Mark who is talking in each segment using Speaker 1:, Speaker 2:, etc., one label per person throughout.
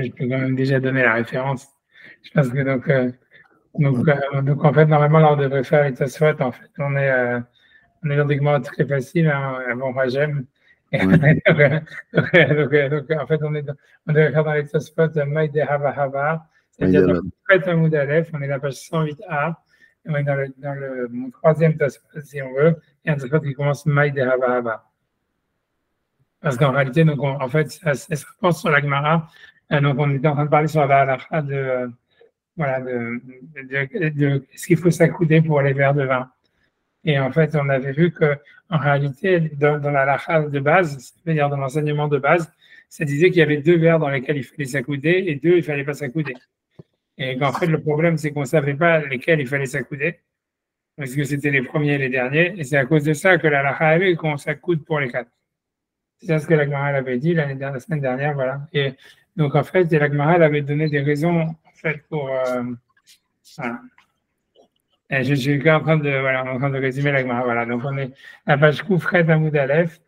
Speaker 1: je peux quand même déjà donner la référence. Je pense que donc en fait, normalement, là, on devrait faire les Tosfot. En fait, on est dans des moments très faciles, hein, avant Rajem. Et
Speaker 2: Ouais,
Speaker 1: en fait, on devrait faire dans les Tosfot Maïde Hava Hava,
Speaker 2: ouais,
Speaker 1: c'est-à-dire dans le Prêt Hamoud Aleph, on est à la page 108a, et on est dans mon troisième Tosfot, si on veut, et un Tosfot qui commence Maïde Hava Hava. Parce qu'en réalité, donc en fait, ça se pense sur la Gemara. Donc, on était en train de parler sur la halakha voilà, de ce qu'il faut s'accouder pour les verres de vin. Et en fait, on avait vu que en réalité, dans la halakha de base, c'est-à-dire dans l'enseignement de base, ça disait qu'il y avait deux verres dans lesquels il fallait s'accouder et deux, il fallait pas s'accouder. Et qu'en fait, le problème, c'est qu'on savait pas lesquels il fallait s'accouder, parce que c'était les premiers et les derniers. Et c'est à cause de ça que la halakha avait qu'on s'accoude pour les quatre. C'est ça ce que la Gemara avait dit la semaine dernière, voilà. Et donc, en fait, la Gemara avait donné des raisons, en fait, pour... voilà. Et je suis en train de, voilà, en train de résumer la Gemara, voilà. Donc, on est à la page Koufret Hamoud Aleph.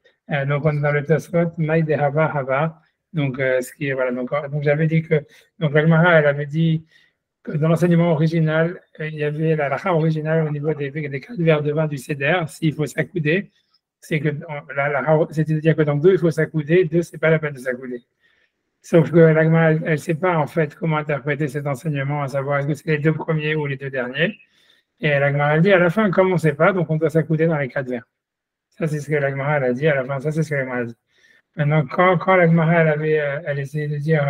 Speaker 1: Donc, on est dans le Tosfot, Maï Hava Hava. Donc, ce qui est, voilà. Donc j'avais dit que, donc, la Gemara, elle avait dit que dans l'enseignement original, il y avait la halakha originale au niveau des 4 verres de vin du Seder, s'il faut s'accouder. C'est que c'est-à-dire que dans deux, il faut s'accouder, deux, c'est pas la peine de s'accouder. Sauf que l'Agma, elle ne sait pas en fait comment interpréter cet enseignement, à savoir est-ce que c'est les deux premiers ou les deux derniers. Et l'Agma, elle dit à la fin, comme on ne sait pas, donc on doit s'accouder dans les 4 vers. Ça, c'est ce que l'Agma, elle a dit à la fin. Ça, c'est ce que l'Agma a dit. Maintenant, quand l'Agma, elle essayait de dire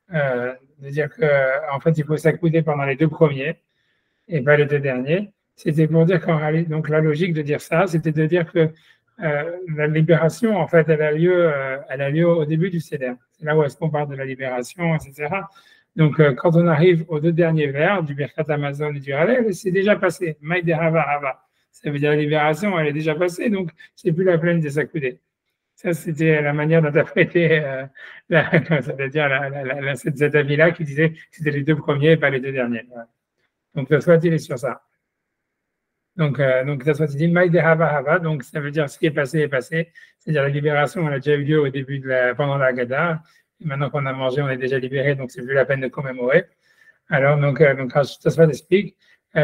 Speaker 1: que, en fait, il faut s'accouder pendant les deux premiers et pas les deux derniers, c'était pour dire qu'en réalité, donc la logique de dire ça, c'était de dire que la libération, en fait, elle a lieu au début du Seder. C'est là où est-ce qu'on parle de la libération, etc. Donc, quand on arrive aux deux derniers vers du Birkat Amazon et du Hallel, c'est déjà passé. Maïde Hava Hava. Ça veut dire la libération, elle est déjà passée, donc c'est plus la peine de s'accouder. Ça, c'était la manière d'interpréter, c'est-à-dire cet avis-là qui disait que c'était les deux premiers et pas les deux derniers. Donc, le soit il est sur ça. Donc ça soit dit Maïde Hava Hava, donc ça veut dire ce qui est passé, c'est-à-dire la libération, elle a déjà eu lieu au début pendant la Gada, et maintenant qu'on a mangé, on est déjà libéré, donc c'est plus la peine de commémorer. Alors, ça soit explique,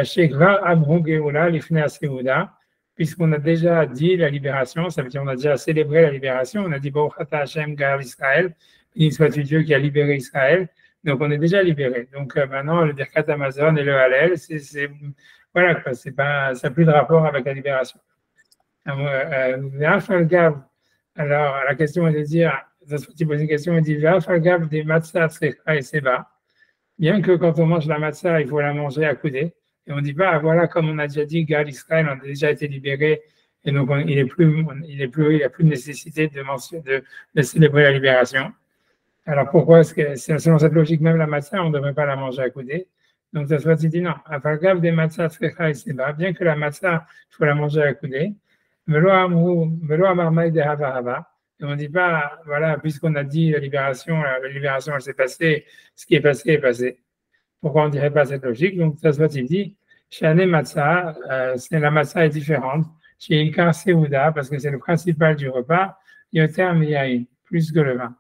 Speaker 1: Shekva Amrou Geoula Lifne Aseuda, puisqu'on a déjà dit la libération, ça veut dire on a déjà célébré la libération, on a dit Baruch Hashem Gar Israël, béni soit-tu Dieu qui a libéré Israël, donc on est déjà libéré. Donc maintenant, le Birkat Amazon et le Hallel, voilà, quoi, ça n'a plus de rapport avec la libération. Alors, la question est de dire, tu poses une question, il dit, des matzah et seba. Bien que quand on mange la matzah, il faut la manger accoudée. Et on ne dit pas, voilà, comme on a déjà dit, Gad Israël, on a déjà été libéré, et donc il n'y a plus de nécessité de célébrer la libération. Alors pourquoi est-ce que, selon cette logique, même la matzah, on ne devrait pas la manger accoudée? Donc, ça soit dit non. Afalgav des matzah tzrecha et seba, bien que la matzah, il faut la manger accoudée. Velo amarmaï de hava hava. Et on ne dit pas, voilà, puisqu'on a dit la libération, elle s'est passée, ce qui est passé est passé. Pourquoi on ne dirait pas cette logique? Donc, ça soit il dit, chez Ané matzah, la matzah est différente. Chez Ikar Seouda, parce que c'est le principal du repas, yoter miyaïn, plus que le vin.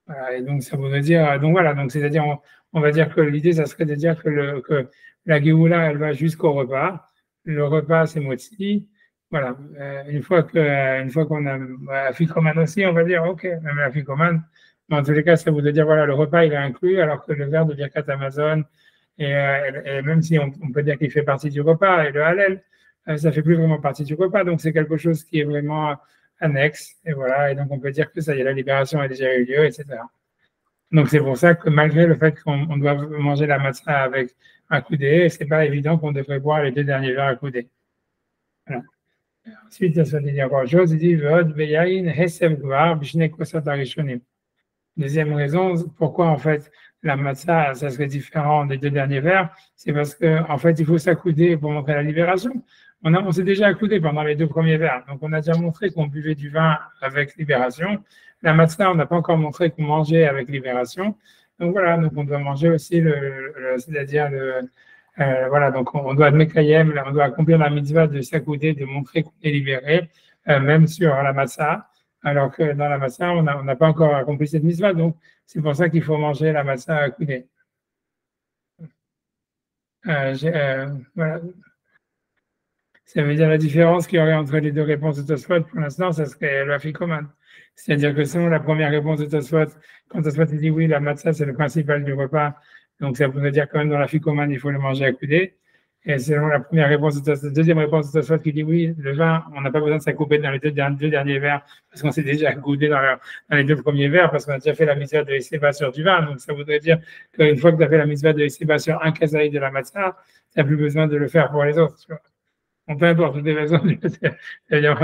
Speaker 1: Voilà, et donc, ça voudrait dire, donc voilà, donc c'est-à-dire, on va dire que l'idée, ça serait de dire que la Géoula, elle va jusqu'au repas. Le repas, c'est Motzi. Voilà. Une fois qu'on a Afikoman aussi, on va dire, OK, même Afikoman. Mais en tous les cas, ça voudrait dire, voilà, le repas, il est inclus, alors que le verre de Birkat Amazon, et même si on peut dire qu'il fait partie du repas, et le Hallel, ça fait plus vraiment partie du repas. Donc, c'est quelque chose qui est vraiment annexe. Et voilà. Et donc, on peut dire que ça y est, la libération a déjà eu lieu, etc. Donc, c'est pour ça que malgré le fait qu'on doit manger la matzah avec un coudé, c'est pas évident qu'on devrait boire les deux derniers verres à coudé. Voilà. Ensuite, ça veut dire autre chose. Il dit, deuxième raison, pourquoi en fait la matzah, ça serait différent des deux derniers verres, c'est parce qu'en fait, il faut s'accouder pour montrer la libération. On s'est déjà accoudé pendant les deux premiers verres, donc on a déjà montré qu'on buvait du vin avec libération. La matzah, on n'a pas encore montré qu'on mangeait avec libération. Donc voilà, donc on doit manger aussi c'est-à-dire voilà, donc on doit Mekayem, on doit accomplir la mitzvah de s'accouder, de montrer qu'on est libéré, même sur la matzah. alors que dans la matzah, on n'a pas encore accompli cette mitzvah, donc c'est pour ça qu'il faut manger la matzah à couder. Voilà. Ça veut dire la différence qu'il y aurait entre les deux réponses de Tosfot, pour l'instant, ça serait le afikoman. C'est-à-dire que selon la première réponse de Tosfot, quand Tosfot dit oui, la matzah, c'est le principal du repas, donc ça voudrait dire quand même dans l'afikoman, il faut le manger à couder. Et selon la première réponse de Tosfot, deuxième réponse de Tosfot qui dit oui, le vin, on n'a pas besoin de s'accouper dans les deux derniers verres, parce qu'on s'est déjà goudé dans les deux premiers verres, parce qu'on a déjà fait la mitzvah de Esseba sur du vin. Donc ça voudrait dire qu'une fois que tu as fait la mitzvah de Esseba sur un kazaï de la matzah, tu n'as plus besoin de le faire pour les autres. Tu vois. On peu importe, de toutes les façons, de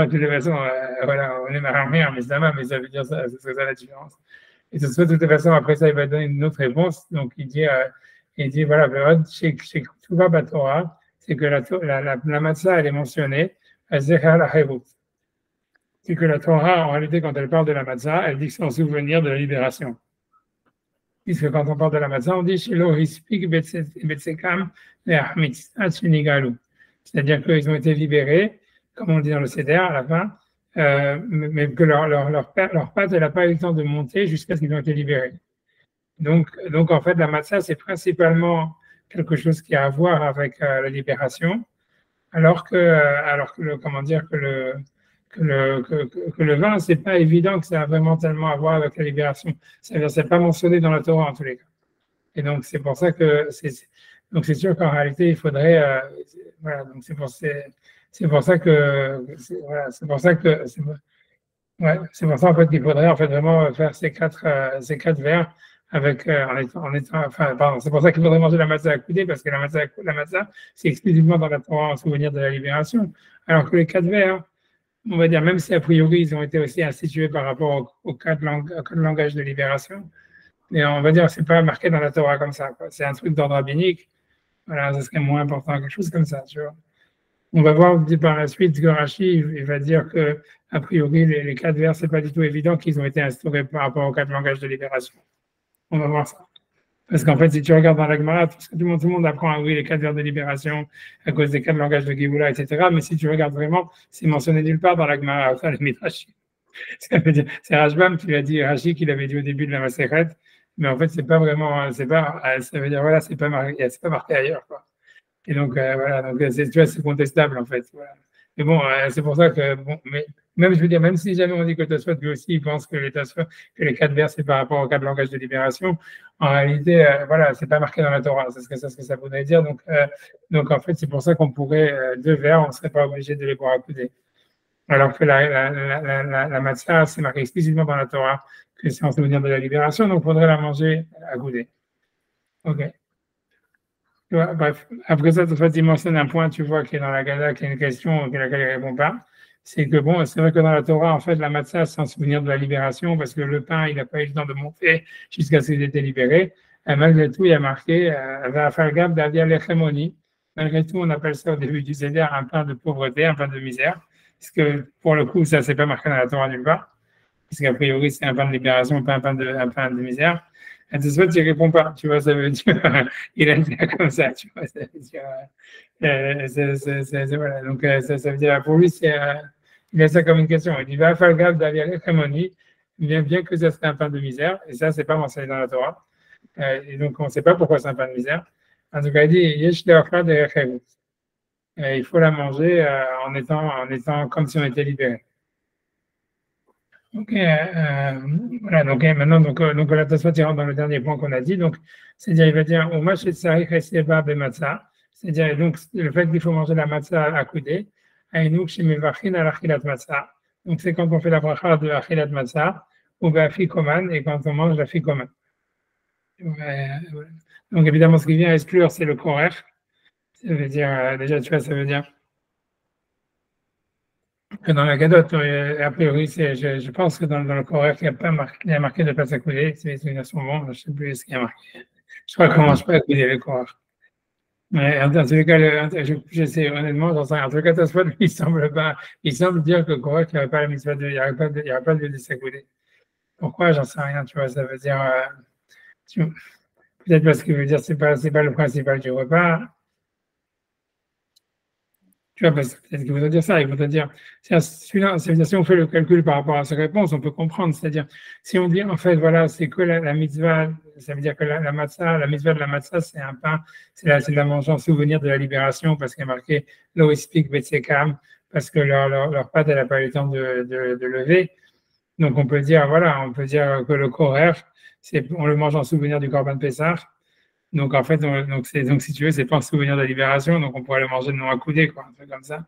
Speaker 1: toutes les façons, voilà, on est marin, mais ça veut dire ça, c'est ça la différence. Et de toute façon, après ça, il va donner une autre réponse. Donc, il dit voilà, chez Ktuva Batora, c'est que la matzah, elle est mentionnée, c'est que la Torah, en réalité, quand elle parle de la matzah, elle dit que c'est en souvenir de la libération. Puisque quand on parle de la matzah, on dit Shelo hispik betsekam le'achmitz atshinigalu. C'est-à-dire qu'ils ont été libérés, comme on dit dans le Seder à la fin, mais que leur patte, elle n'a pas eu le temps de monter jusqu'à ce qu'ils ont été libérés. Donc en fait, la matzah, c'est principalement quelque chose qui a à voir avec la libération, alors que le vin, c'est pas évident que ça a vraiment tellement à voir avec la libération. C'est pas mentionné dans la Torah en tous les cas. Et donc c'est pour ça que donc c'est sûr qu'en réalité il faudrait voilà, donc c'est pour ça que voilà, c'est pour ça en fait qu'il faudrait en fait vraiment faire ces quatre vers avec enfin pardon, c'est pour ça qu'il faudrait manger la matzah à couder, parce que la matzah c'est exclusivement dans la Torah en souvenir de la libération, alors que les quatre vers, on va dire, même si a priori ils ont été aussi institués par rapport aux quatre langages de libération, mais on va dire c'est pas marqué dans la Torah comme ça, quoi. C'est un truc d'ordre rabbinique. Voilà, ça serait moins important, quelque chose comme ça, tu vois. On va voir par la suite que Rashi, il va dire que, a priori, les quatre vers, c'est pas du tout évident qu'ils ont été instaurés par rapport aux quatre langages de libération. On va voir ça. Parce qu'en fait, si tu regardes dans la Gemara, tout le monde apprend, oui, les quatre vers de libération à cause des quatre langages de Géoula, etc. Mais si tu regardes vraiment, c'est mentionné nulle part dans la Gemara, enfin, les Midrashim. C'est Rashbam qui l'a dit, Rashi qui l'avait dit au début de la Maseret, mais en fait, c'est pas vraiment, ça veut dire, voilà, c'est pas marqué ailleurs, quoi. Et donc, voilà, donc, tu vois, c'est contestable, en fait. Voilà. Mais bon, c'est pour ça que, bon, mais même, je veux dire, même si jamais on dit que Tosfot, lui aussi, il pense que les quatre vers, c'est par rapport aux quatre langages de libération, en réalité, voilà, c'est pas marqué dans la Torah, c'est ce que ça voudrait dire. Donc, en fait, c'est pour ça qu'on pourrait, deux vers, on ne serait pas obligé de les boire à couder. Alors que la matzah, c'est marqué exclusivement dans la Torah que c'est en souvenir de la libération, donc il faudrait la manger à goûter. OK. Tu vois, bref, après ça, il mentionne un point, tu vois, qui est dans la Gada, qui est une question à laquelle il ne répond pas. C'est que, bon, c'est vrai que dans la Torah, en fait, la matzah, c'est en souvenir de la libération, parce que le pain, il n'a pas eu le temps de monter jusqu'à ce qu'il ait été libéré. Et malgré tout, il y a marqué, malgré tout, on appelle ça au début du Seder un pain de pauvreté, un pain de misère. Parce que, pour le coup, ça, c'est pas marqué dans la Torah nulle part. Parce qu'a priori, c'est un pain de libération, pas un pain de misère. Et de ce fait, il ne répond pas, tu vois, ça veut dire, il a dit comme ça, tu vois, ça veut dire, voilà, donc ça veut dire, pour lui, il a ça comme une question. Il dit, va faire gaffe d'aller bien que ça serait un pain de misère, et ça, c'est pas mentionné dans la Torah, et donc on ne sait pas pourquoi c'est un pain de misère. En tout cas, il dit, yesh de il faut la manger en étant comme si on était libéré. Ok, voilà, donc maintenant, donc la Tosfot rentre dans le dernier point qu'on a dit, donc c'est-à-dire, il va dire, c'est-à-dire, donc, le fait qu'il faut manger la matzah à coudée, donc c'est quand on fait la bracha de achilat matzah, ou fikoman, et quand on mange la fikoman. Donc évidemment, ce qui vient exclure, c'est le korer, ça veut dire, déjà, tu vois, ça veut dire, que dans la Gadot, a priori, je pense que dans le Coran, il y a marqué de ne pas s'accouder. C'est une version bon, je ne sais plus ce qu'il y a marqué. Je crois qu'on ne mange pas à couder le Coran. Mais en tous les cas, je sais honnêtement, j'en sais rien. En tout cas, il semble dire que le Coran, il n'y aurait pas la mitzvah il n'y aurait pas de s'accouder. Pourquoi? J'en sais rien, tu vois, ça veut dire, peut-être parce que veut dire, c'est pas le principal du repas. Tu vois, parce que peut-être qu'il voudrait dire ça, il voudrait dire, si on fait le calcul par rapport à sa réponse, on peut comprendre. C'est-à-dire, si on dit, en fait, voilà, c'est que la mitzvah, ça veut dire que la matzah, la mitzvah de la matzah, c'est un pain, c'est la manger en souvenir de la libération, parce qu'il y a marqué Loispik Betsekam, parce que leur pâte, elle n'a pas eu le temps de lever. Donc, on peut dire, voilà, on peut dire que le korer, on le mange en souvenir du Korban Pessah. Donc, en fait, donc si tu veux, c'est pas un souvenir de libération, donc on pourrait le manger de non accoudé, quoi, un truc comme ça.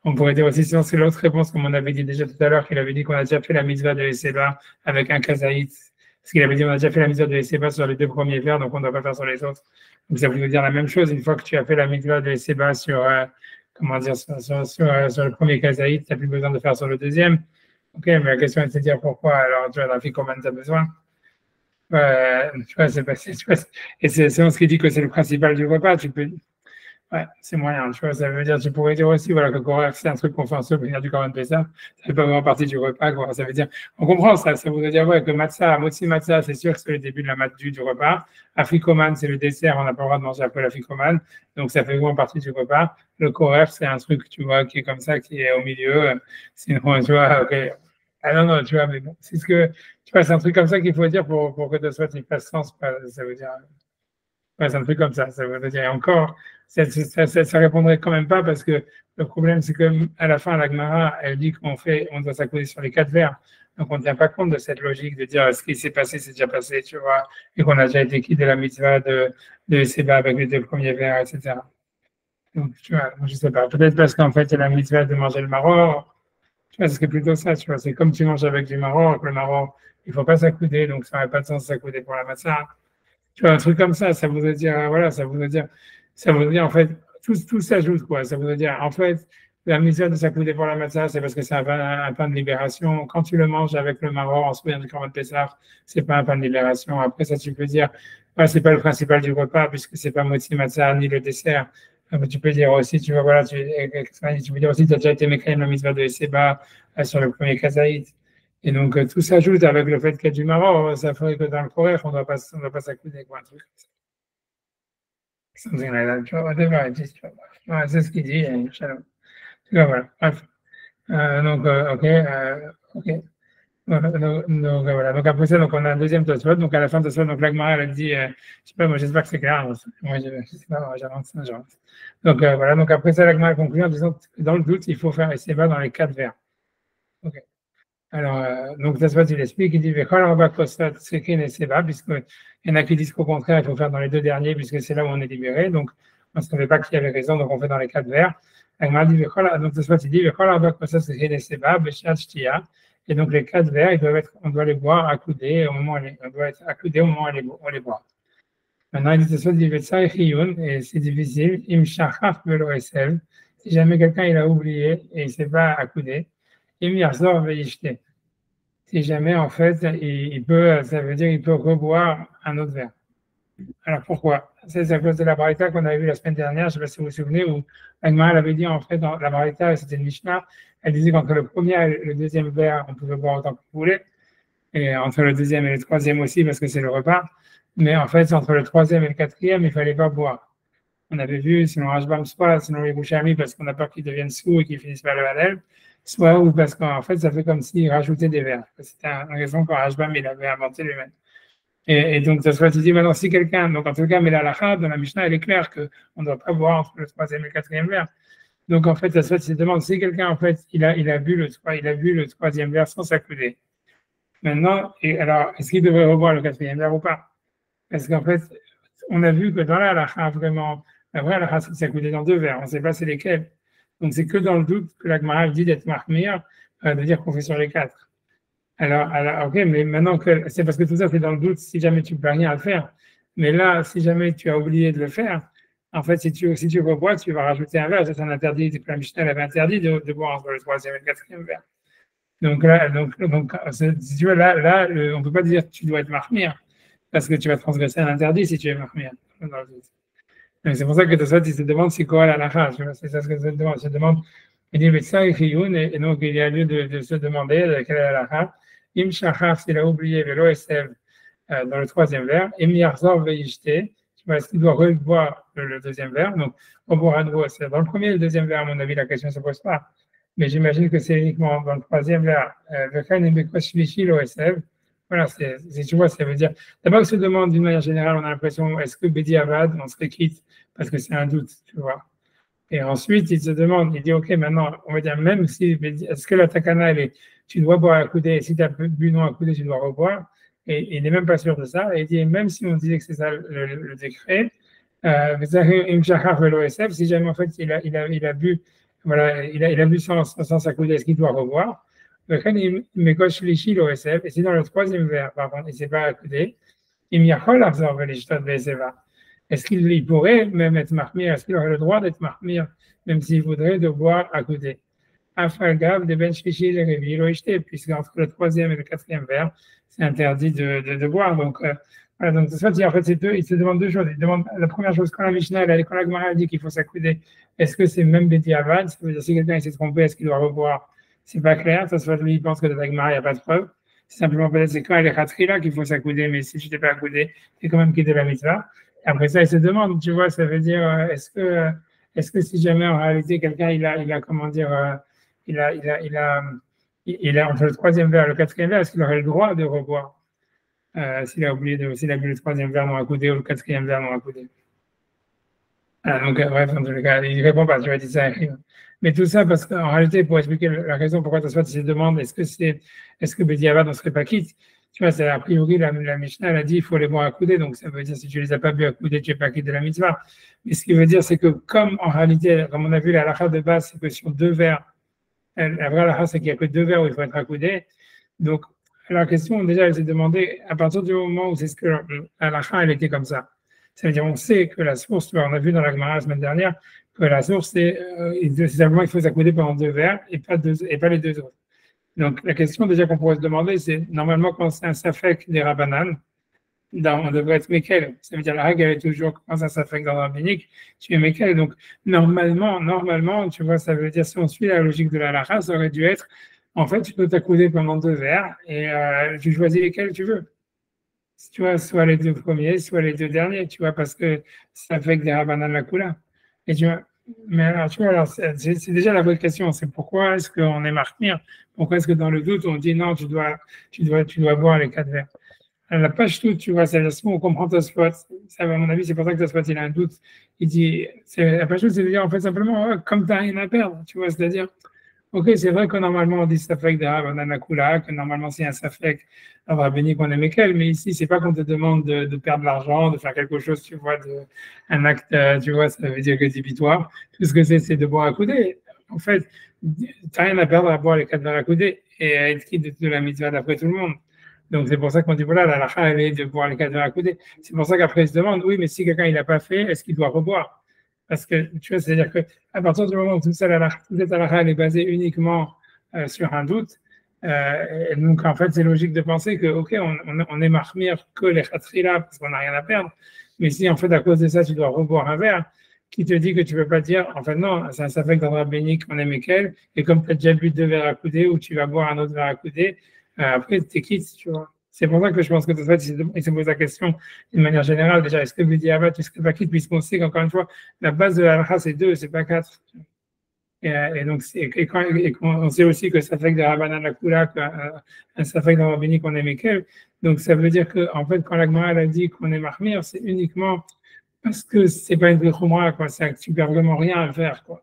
Speaker 1: On pourrait dire aussi, sinon, c'est l'autre réponse, comme on avait dit déjà tout à l'heure, qu'il avait dit qu'on a déjà fait la mitzvah de Esseba avec un kazaït. Parce qu'il avait dit, on a déjà fait la mitzvah de Esseba sur les 2 premiers vers, donc on ne doit pas faire sur les autres. Donc, ça veut dire la même chose. Une fois que tu as fait la mitzvah de Esseba sur, comment dire, sur le premier kazaït, tu n'as plus besoin de faire sur le deuxième. Ok, mais la question est de se dire pourquoi, alors, tu vois, dans la fille, combien tu as besoin? Tu vois, et c'est ce qui dit que c'est le principal du repas. Tu peux, ouais, c'est moyen. Tu vois, ça veut dire, tu pourrais dire aussi, voilà, que Korak, c'est un truc qu'on fait en souvenir du Korban Pessah. Ça fait pas vraiment partie du repas, quoi. Ça veut dire, on comprend ça. Ça voudrait dire, ouais, que matzah, motzi matzah, c'est sûr que c'est le début de la du repas. Afrikoman, c'est le dessert. On n'a pas le droit de manger après l'afrikoman. Donc, ça fait vraiment partie du repas. Le Korak, c'est un truc, tu vois, qui est comme ça, qui est au milieu. Sinon, tu vois, ok. Ah non, non, tu vois, mais bon, c'est ce que, tu vois, c'est un truc comme ça qu'il faut dire pour que de soit il fasse sens. Ça veut dire, ouais, c'est un truc comme ça. Ça veut dire, et encore, ça répondrait quand même pas parce que le problème, c'est que à la fin, la Gemara, elle dit on doit s'accorder sur les 4 vers. Donc, on ne tient pas compte de cette logique de dire ce qui s'est passé, c'est déjà passé, tu vois, et qu'on a déjà été quitté la mitzvah de Seba avec les 2 premiers vers, etc. Donc, tu vois, je sais pas. Peut-être parce qu'en fait, il y a la mitzvah de manger le maror. Tu vois, c'est plutôt ça, tu vois. C'est comme tu manges avec du maror, avec le maror, il ne faut pas s'accouder, donc ça n'aurait pas de sens de s'accouder pour la matzah. Tu vois, un truc comme ça voudrait dire, voilà, ça voudrait dire, en fait, tout s'ajoute, quoi. Ça voudrait dire, en fait, la misère de s'accouder pour la matzah, c'est parce que c'est un pain de libération. Quand tu le manges avec le maror, en souvenir du Korban Pessah, c'est pas un pain de libération. Après ça, tu peux dire, ouais, c'est pas le principal du repas, puisque c'est pas motzi matzah ni le dessert. Tu peux dire aussi, tu vois, voilà, tu peux dire aussi, tu as déjà été mécanisme la mitzvah de Seba sur le premier kazaït. Et donc, tout s'ajoute avec le fait qu'il y a du maror, ça ferait que dans le Corée, on ne doit pas s'accouder, quoi, un truc. Something like that, tu vois, whatever it is, tu vois. Ouais, c'est ce qu'il dit, Shalom. Tu vois, voilà, bref. Donc, ok. Donc, voilà. Donc, après ça, donc, on a un deuxième Tosfot. Donc, à la fin de Tosfot, donc, l'Agmara, elle dit, je sais pas, moi, j'espère que c'est clair. Moi, je sais pas, moi, j'avance. Donc, voilà. Donc, après ça, l'Agmara conclut en disant que dans le doute, il faut faire Esseba dans les 4 vers. Ok. Alors, donc, Tosfot, il explique, il dit, Vechol Arba Kosat Sekin et Seba, puisqu'il y en a qui disent qu'au contraire, il faut faire dans les 2 derniers, puisque c'est là où on est libéré. Donc, on ne savait pas qui avait raison, donc on fait dans les 4 vers. L'Agmara dit, donc, Tosfot, il dit, Vechol Arba Kosat Sekin et Seba, Beshat Shtia. Et donc, les 4 verres, on doit les boire accoudés au moment où on doit être accoudé au moment où on les boit. Maintenant, il dit ça, et c'est difficile. Im shachach velo esel. Si jamais quelqu'un il a oublié et il ne s'est pas accoudé, im yarzor veishte. Si jamais, en fait, ça veut dire qu'il peut reboire un autre verre. Alors, pourquoi? C'est à cause de la braïta qu'on avait vue la semaine dernière, je ne sais pas si vous vous souvenez, où Agmara avait dit, en fait, dans la braïta, c'était une Mishnah, elle disait qu'entre le premier et le deuxième verre, on pouvait boire autant qu'on voulait, et entre le deuxième et le troisième aussi, parce que c'est le repas, mais en fait, entre le troisième et le quatrième, il ne fallait pas boire. On avait vu, selon Rashbam, soit selon les Bouchami, parce qu'on a peur qu'ils deviennent sous et qu'ils finissent par le Hadel, soit ou parce qu'en fait, ça fait comme s'ils rajoutaient des verres. C'était une raison quand Rashbam, il avait inventé lui-même. Et donc, ça serait dit, maintenant, si quelqu'un, donc en tout cas, mais la halakha, dans la Mishnah, elle est claire qu'on ne doit pas boire entre le troisième et le quatrième verre. Donc, en fait, ça se demande si quelqu'un, en fait, il a bu le troisième verre sans s'accouder. Maintenant, alors, est-ce qu'il devrait reboire le quatrième verre ou pas? Parce qu'en fait, on a vu que dans la halakha, vraiment, la vraie halakha, c'est de s'accouder dans 2 verres. On ne sait pas c'est lesquels. Donc, c'est que dans le doute que la Gemara dit d'être marmire, de dire qu'on fait sur les 4. Alors, ok, mais maintenant que c'est parce que tout ça, c'est dans le doute si jamais tu ne peux rien à faire. Mais là, si jamais tu as oublié de le faire, en fait, si tu rebois, tu vas rajouter un verre. C'est un interdit. La Mishnah avait interdit de boire entre le troisième et le quatrième verre. Donc là, si tu veux, là, on ne peut pas dire que tu dois être marmire parce que tu vas transgresser un interdit si tu es marmire. C'est pour ça que Tosfot, il se demande c'est quoi la halakha. C'est ça ce que ça demande. Il se demande, il dit, et donc il y a lieu de se demander quelle est la halakha. Im shachar, s'il a oublié velo esev dans le troisième vers, im yarzor veishte, Tu vois, est-ce qu'il doit reboire le deuxième verre? Donc, reboire à nouveau. Dans le premier et le deuxième verre, à mon avis, la question ne se pose pas. Mais j'imagine que c'est uniquement dans le troisième verre. Voilà, tu vois, ça veut dire. D'abord, il se demande d'une manière générale, on a l'impression, est-ce que Bedi Avad, on serait quitte? Parce que c'est un doute, tu vois. Et ensuite, il se demande, il dit, OK, maintenant, on va dire, même si, est-ce que la takana, elle est, tu dois boire à coudée, et si tu as bu non à coudée, tu dois reboire. Et il n'est même pas sûr de ça. Et il dit, même si on disait que c'est ça le décret, si jamais en fait il a bu, voilà, il a bu sans s'accouder, est-ce qu'il doit revoir? Et c'est dans le troisième verre, par contre, il ne s'est pas accoudé. Est-ce qu'il pourrait même être marmire? Est-ce qu'il aurait le droit d'être marmire, même s'il voudrait de boire à côté? Puisque entre le troisième et le quatrième verre, c'est interdit de boire. Donc, voilà, donc, en fait, il se demande deux choses. Il demande la première chose, quand la Mishnah, quand la Gemara dit qu'il faut s'accouder, est-ce que c'est même Bedi Avad? Ça veut dire si quelqu'un s'est trompé, est-ce qu'il doit reboire? C'est pas clair. Ça soit lui, il pense que dans la Gemara, il n'y a pas de preuve. C'est simplement peut-être c'est quand elle est khatri là qu'il faut s'accouder, mais si tu t'es pas accoudé, c'est quand même quitté la mitzvah. Et après ça, il se demande, tu vois, ça veut dire, est-ce que si jamais en réalité quelqu'un, il a, comment dire, il a entre le troisième verre et le quatrième verre, est-ce qu'il aurait le droit de reboire s'il a bu le troisième verre non accoudé ou le quatrième verre non accoudé? Donc, bref, en tout cas, il ne répond pas, tu vas dire ça arrive. Mais tout ça, parce qu'en réalité, pour expliquer la raison pourquoi Tosfot se demande est-ce que Bedi Avad ne serait pas quitte? Tu vois, c'est a priori, la Mishnah, elle a dit il faut les boire à couder, donc ça veut dire si tu les as pas bu à couder, tu n'es pas quitte de la mitzvah. Mais ce qui veut dire, c'est que comme en réalité, comme on a vu la halakha de base, c'est que sur deux verres, la vraie halakha, c'est qu'il n'y a que deux verres où il faut être accoudé. Donc, la question, déjà, elle s'est demandée, à partir du moment où c'est ce que la halakha, elle était comme ça. Ça veut dire, on sait que la source, on a vu dans la Gemara la semaine dernière, que la source, c'est simplement il faut s'accouder pendant deux verres et pas les deux autres. Donc, la question déjà qu'on pourrait se demander, c'est normalement quand c'est un safek des rabbanan, on devrait être Mekel. Ça veut dire la règle, elle est toujours quand c'est un safek dans le rabbinique, tu es Mekel. Donc, normalement, tu vois, ça veut dire si on suit la logique de la halakha, ça aurait dû être, en fait, tu peux t'accouder pendant deux verres et tu choisis lesquels tu veux. Tu vois, soit les deux premiers, soit les deux derniers, tu vois, parce que ça fait que des rabbanan la coula. Et tu vois, mais alors, tu vois, alors, c'est déjà la vraie question, c'est pourquoi est-ce qu'on est marqué? Pourquoi est-ce que dans le doute, on dit non, tu dois boire les quatre verres? Alors, la page toute, tu vois, c'est on comprend Tosfot. Ça, à mon avis, c'est pour ça que Tosfot, il a un doute. Il dit, la page toute, c'est de dire, en fait, simplement, comme tu n'as rien à perdre, tu vois, c'est-à-dire, ok, c'est vrai que normalement on dit safek de Rabbanan Kula, que normalement c'est un safek rabbinique qu'on aime quel, mais ici c'est pas qu'on te demande de perdre l'argent, de faire quelque chose, tu vois, un acte, tu vois, ça veut dire que débitoire. Tout ce que c'est de boire à couder. En fait, tu n'as rien à perdre à boire les quatre verres à couder et à être quitte de la mitzvah d'après tout le monde. Donc c'est pour ça qu'on dit voilà, la halakha elle est de boire les quatre verres à couder. C'est pour ça qu'après ils se demandent, oui, mais si quelqu'un il n'a pas fait, est-ce qu'il doit reboire? Parce que tu vois, c'est-à-dire qu'à partir du moment où toute cette halakha est basée uniquement sur un doute, et donc en fait, c'est logique de penser que, ok, on est marmire que les khatrila parce qu'on n'a rien à perdre, mais si en fait, à cause de ça, tu dois reboire un verre, qui te dit que tu ne peux pas dire, en fait, non, ça fait que dans la bénique, on est Mekel, et comme tu as déjà bu deux verres à couder ou tu vas boire un autre verre à couder, après, tu es quitte, tu vois. C'est pour ça que je pense que il se pose la question d'une manière générale. Déjà, est-ce que Bedi Avad, est-ce que pas quitte, puisqu'on sait qu'encore une fois, la base de la halakha, c'est deux, c'est pas quatre. Et donc, on sait aussi que ça fait que des Rabbanan la Kula, qu'un safek dans le rabbinique, on est Mekel. Donc, ça veut dire qu'en fait, quand la Gemara a dit qu'on est Mahmir, c'est uniquement parce que c'est pas une Bechumra, quoi. C'est que tu perds vraiment rien à faire, quoi.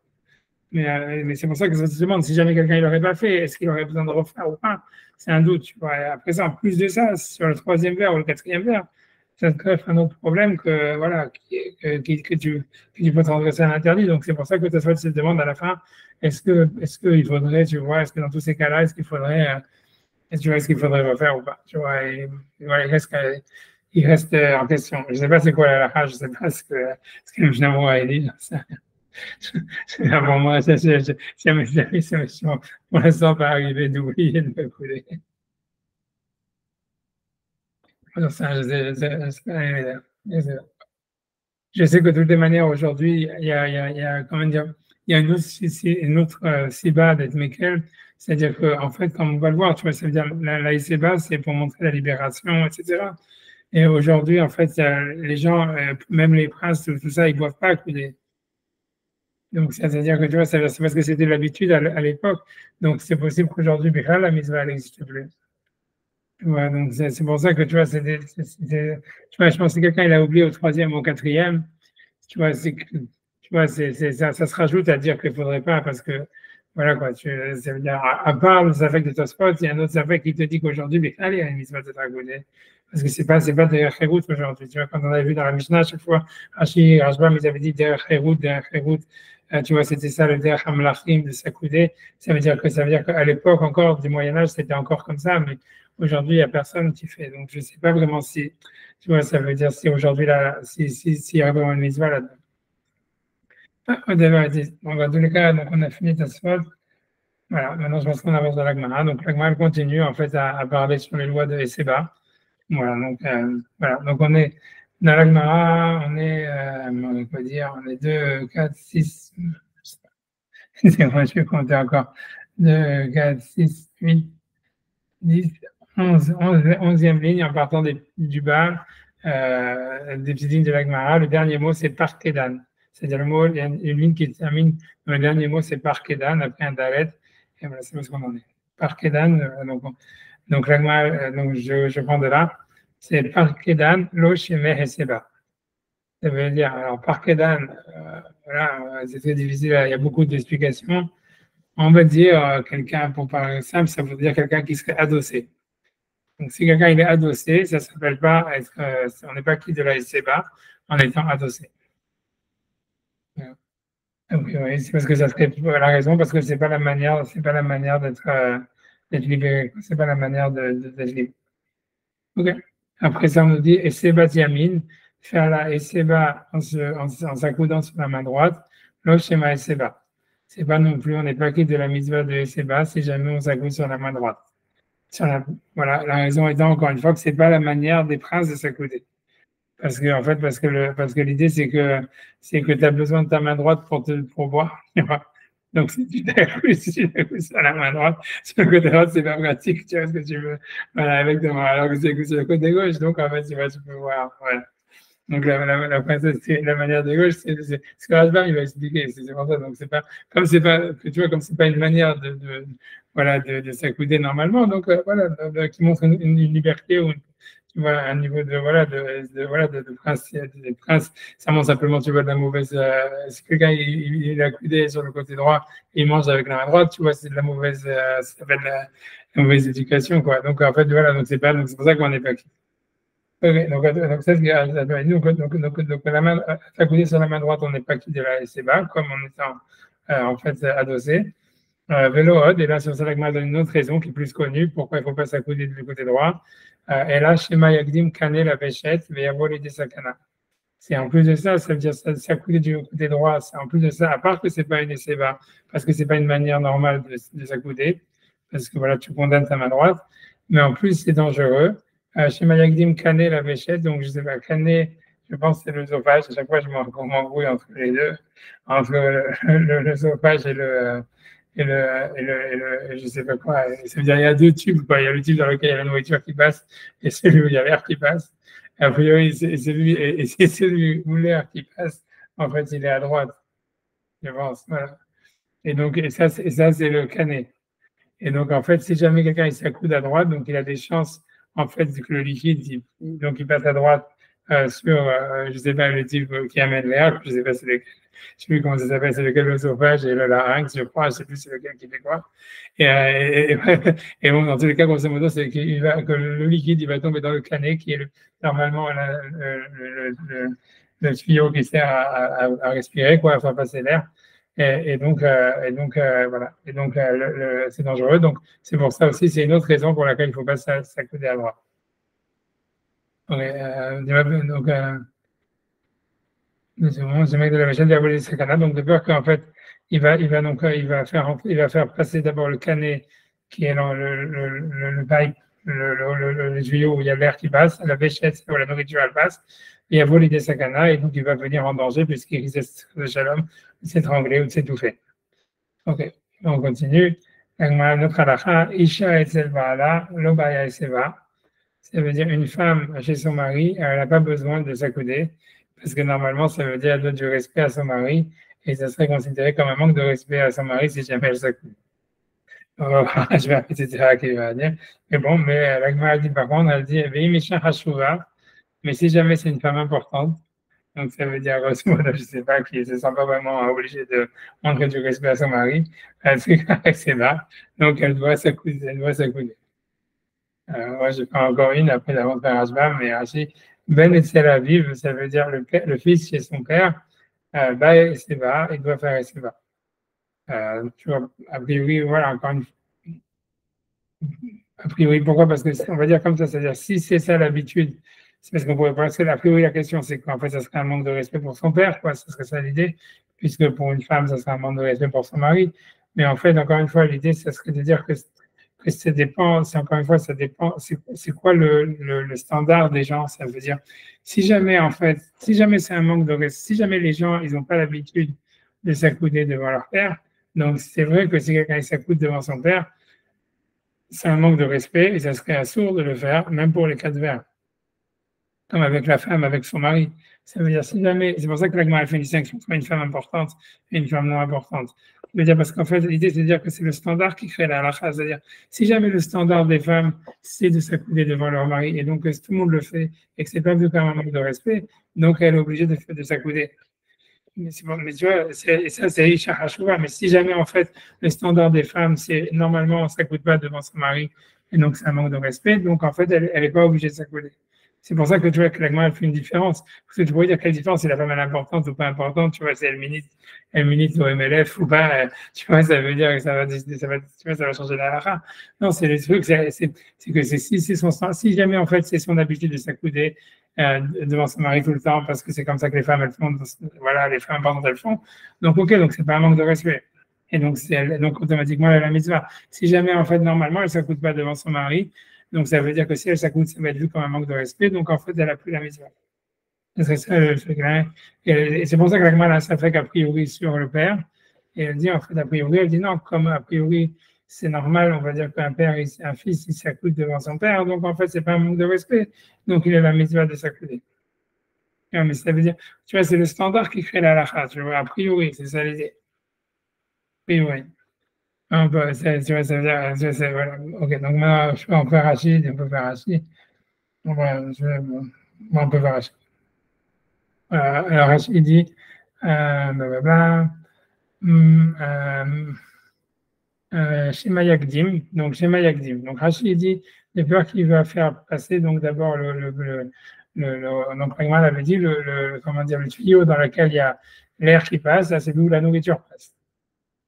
Speaker 1: Mais c'est pour ça que ça se demande si jamais quelqu'un ne l'aurait pas fait, est-ce qu'il aurait besoin de refaire ou pas? C'est un doute, tu vois. Et après ça, en plus de ça, sur le troisième verre ou le quatrième verre, ça te crée un autre problème que, voilà, que tu peux transgresser un interdit. Donc, c'est pour ça que Tosfot se demande à la fin, est-ce qu'il faudrait, tu vois, est-ce que dans tous ces cas-là, est-ce qu'il faudrait refaire ou pas? Tu vois, et voilà, il reste en question. Je ne sais pas c'est quoi la halakha, je ne sais pas ce que le Mishnah a dit. Pour moi, ça m'est pour l'instant pas arrivé d'oublier de me couler. Alors ça, je sais que de toutes les manières, aujourd'hui, il y a, comment dire, il y a une autre siba d'être Mekel, c'est-à-dire qu'en fait, comme on va le voir, tu vois, ça veut dire la siba, c'est pour montrer la libération, etc. Et aujourd'hui, en fait, les gens, même les princes, tout ça, ils ne boivent pas couler. Donc, c'est-à-dire que tu vois, c'est parce que c'était l'habitude à l'époque. Donc, c'est possible qu'aujourd'hui, Bichal, la mitzvah, elle n'existe plus. Ouais, donc c'est pour ça que tu vois, tu vois, je pense que quelqu'un il a oublié au troisième ou au quatrième, tu vois, tu vois, ça se rajoute à dire qu'il faudrait pas parce que voilà quoi, ça veut dire à part le Zafek de Tosfot, il y a un autre Zafek qui te dit qu'aujourd'hui, mais allez, il y a une mise de Dragonet. Parce que c'est pas derrière Kherout aujourd'hui. Tu vois, quand on avait vu dans la Mishnah, à chaque fois, Rashi, Rashbam, ils avaient dit derrière Kherout, tu vois, c'était ça le derrière Hamlachim de Sakoudé. Ça veut dire qu'à l'époque encore du Moyen-Âge, c'était encore comme ça, mais aujourd'hui, il n'y a personne qui fait. Donc, je ne sais pas vraiment si, tu vois, ça veut dire si aujourd'hui, là, s'il y a vraiment une mitzvah là-dedans. Ah, au début, donc, dans tous les cas, donc, on a fini Tasfot. Voilà, maintenant, je pense qu'on avance dans l'Agmara. Donc, l'Agmara continue, en fait, à parler sur les lois de Esseba. Voilà, donc on est dans l'Agmara, on peut dire, on est 2, 4, 6, c'est moi, je vais compter encore, 2, 4, 6, 8, 10, 11e ligne en partant du bas, des petites lignes de l'Agmara. Le dernier mot, c'est Parkedan. C'est-à-dire le mot, il y a une ligne qui termine, le dernier mot, c'est Parkedan, après un dalet. Et voilà, c'est ce qu'on en est. Parkedan, donc l'Agmara, donc je prends de là, c'est Parkedan, lo sheme heseba. Ça veut dire, alors Parkedan, voilà, c'est très difficile, il y a beaucoup d'explications. On va dire, quelqu'un, pour parler simple, ça veut dire quelqu'un qui serait adossé. Donc, si quelqu'un il est adossé, ça ne s'appelle pas être, on n'est pas quitte de la SCBA en étant adossé. Donc, oui, c'est parce que ça serait la raison, parce que c'est pas la manière d'être libéré, c'est pas la manière d'être libre. Ok. Après ça, on nous dit Esseba Diamine, faire la Esseba en s'accoudant sur la main droite, le schéma Esseba. C'est pas non plus, on n'est pas quitte de la mitzvah de Esseba si jamais on s'accoude sur la main droite. Voilà, la raison étant encore une fois que c'est pas la manière des princes de s'accouder. Parce que, en fait, parce que l'idée, c'est que tu as besoin de ta main droite pour boire. Donc, si tu t'accoudes sur la main droite, sur le côté droit, c'est pas pratique, tu vois ce que tu veux. Voilà, avec ta main. Alors que c'est sur le côté gauche, donc, en fait, tu peux voir. Voilà. Donc, la princesse, c'est la manière de gauche, c'est ce que Rajbam, il va expliquer. C'est pour ça. Donc, c'est pas, tu vois, comme c'est pas une manière voilà, de s'accouder normalement. Donc, voilà, qui montre une liberté ou tu vois, un niveau de prince, ça montre simplement, tu vois, de la mauvaise, si quelqu'un, il est accoudé sur le côté droit, et il mange avec la main droite, tu vois, c'est de la mauvaise, ça s'appelle la mauvaise éducation, quoi. Donc, en fait, voilà, donc c'est pour ça qu'on n'est pas quitte. Ok, donc ça, donc, la main, accoudé sur la main droite, on n'est pas quitte de la SCBA, comme en étant, en fait, adossé. Vélo et là, sur Salagma donne une autre raison qui est plus connue, pourquoi il ne faut pas s'accouder du côté droit. Et là, Shema Yagdim Kane la Véchette, Veyavo des Sakana. C'est en plus de ça, ça veut dire s'accouder du côté droit. C'est en plus de ça, à part que ce n'est pas une esseba, parce que ce n'est pas une manière normale de s'accouder, parce que voilà, tu condamnes ta main droite, mais en plus, c'est dangereux. Shema Yagdim Kane la Véchette, donc je ne sais pas, Kane, je pense que c'est l'œsophage. À chaque fois, je m'embrouille entre les deux, entre l'œsophage et je sais pas quoi. Ça veut dire il y a deux tubes, quoi. Il y a le tube dans lequel il y a la nourriture qui passe et celui où il y a l'air qui passe. Et a priori, c'est celui où l'air qui passe, en fait, il est à droite, je pense. Voilà. Et donc, c'est le canet. Et donc, en fait, si jamais quelqu'un il s'accoude à droite, donc il a des chances, en fait, que le liquide, donc il passe à droite sur, je sais pas, le type qui amène l'air, je sais pas, je sais plus comment ça s'appelle, c'est lequel l'œsophage et le larynx, je crois, je sais plus c'est lequel qui fait quoi. Et bon, dans tous les cas, grosso modo, c'est que le liquide, il va tomber dans le canet, qui est normalement le tuyau qui sert à respirer, quoi, à faire passer l'air. Voilà. Et donc, c'est dangereux. Donc, c'est pour ça aussi, c'est une autre raison pour laquelle il ne faut pas s'accouder à droite. Donc, ce mec de la machine diabolique ce canal, donc de peur qu'en fait, il va faire passer d'abord le canet, qui est le pipe, le tuyau où il y a l'air qui passe, la véchette où la nourriture elle passe, et à voler des sakana, et donc il va venir en danger puisqu'il risque de shalom, de s'étrangler ou de s'étouffer. Ok, on continue. Notre halakha, Isha etzel Baala, lo baya eseva. Ça veut dire une femme chez son mari, elle n'a pas besoin de s'accouder, parce que normalement, ça veut dire qu'elle doit du respect à son mari, et ça serait considéré comme un manque de respect à son mari si jamais elle s'accoude. Je vais répéter ça qu'il va dire. Mais bon, mais la Gemara dit par contre, elle dit, mais si jamais c'est une femme importante, donc ça veut dire, grosso modo, je ne sais pas, qui ne se sent pas vraiment obligée de montrer du respect à son mari, elle fait avec ses bas, donc elle doit s'accouder, elle doit s'accouder. Moi, je prends encore une après d'avoir fait Rashbam, mais Rashi, Ben et Tel Aviv, ça veut dire le fils chez son père, Ba et Seba, il doit faire et Seba. Tu vois, a priori, voilà, encore une fois. A priori, pourquoi? Parce que on va dire comme ça, c'est-à-dire si c'est ça l'habitude, c'est parce qu'on pourrait penser, a priori, la question, c'est qu'en fait, ça serait un manque de respect pour son père, quoi, ce serait ça l'idée, puisque pour une femme, ça serait un manque de respect pour son mari. Mais en fait, encore une fois, l'idée, ça serait de dire que ça dépend, c'est encore une fois, ça dépend, c'est quoi le standard des gens, ça veut dire, si jamais, en fait, si jamais c'est un manque de respect, si jamais les gens, ils n'ont pas l'habitude de s'accouder devant leur père, donc c'est vrai que si quelqu'un s'accoude devant son père, c'est un manque de respect et ça serait assourd de le faire, même pour les cas de verre. Comme avec la femme, avec son mari. Ça veut dire, si jamais, c'est pour ça que la Gemara fait une distinction entre une femme importante et une femme non importante. Je veux dire, parce qu'en fait, l'idée, c'est de dire que c'est le standard qui crée la halakha. C'est-à-dire, si jamais le standard des femmes, c'est de s'accouder devant leur mari, et donc que tout le monde le fait, et que c'est pas vu comme un manque de respect, donc elle est obligée de s'accouder. Mais, bon, mais tu vois, ça, c'est Isha Hashua. Mais si jamais, en fait, le standard des femmes, c'est normalement, on ne s'accoude pas devant son mari, et donc c'est un manque de respect, donc en fait, elle n'est pas obligée de s'accouder. C'est pour ça que tu vois que l'agma, elle fait une différence. Parce que tu pourrais dire quelle différence, si la femme elle est importante ou pas importante, tu vois, si elle milite au MLF ou pas, tu vois, ça veut dire que ça va, tu vois, ça va changer la halakha. Non, c'est le truc, c'est que si jamais, en fait, c'est son habitude de s'accouder, devant son mari tout le temps, parce que c'est comme ça que les femmes, elles font, voilà, les femmes importantes, elles font. Donc, ok, donc c'est pas un manque de respect. Et donc, donc automatiquement, elle a la mitzvah. Si jamais, en fait, normalement, elle ne s'accoude pas devant son mari, donc ça veut dire que si elle s'accoude, ça va être vu comme un manque de respect, donc en fait, elle n'a plus la mitzvah. C'est ça le truc là. Et c'est pour ça que la Gemara, ça fait qu'a priori sur le père. Et elle dit, en fait, a priori, elle dit non, comme a priori, c'est normal, on va dire qu'un père, un fils, il s'accoude devant son père, donc en fait, c'est pas un manque de respect, donc il a la mitzvah de s'accouder. Mais ça veut dire, tu vois, c'est le standard qui crée la halakha, tu vois, a priori, c'est ça l'idée. Oui, oui. Tu vois, ça veut dire, voilà. Ok, donc maintenant, on peut faire Rachid, on peut faire Rachid. Voilà, on peut faire Rachid. Alors, Rachid, il dit, blablabla, Shema Yakdim, donc Shema Yakdim. Donc Rachid il dit les peurs qu'il va faire passer, donc d'abord donc Pragma avait dit comment dire, le tuyau dans lequel il y a l'air qui passe, c'est d'où la nourriture passe.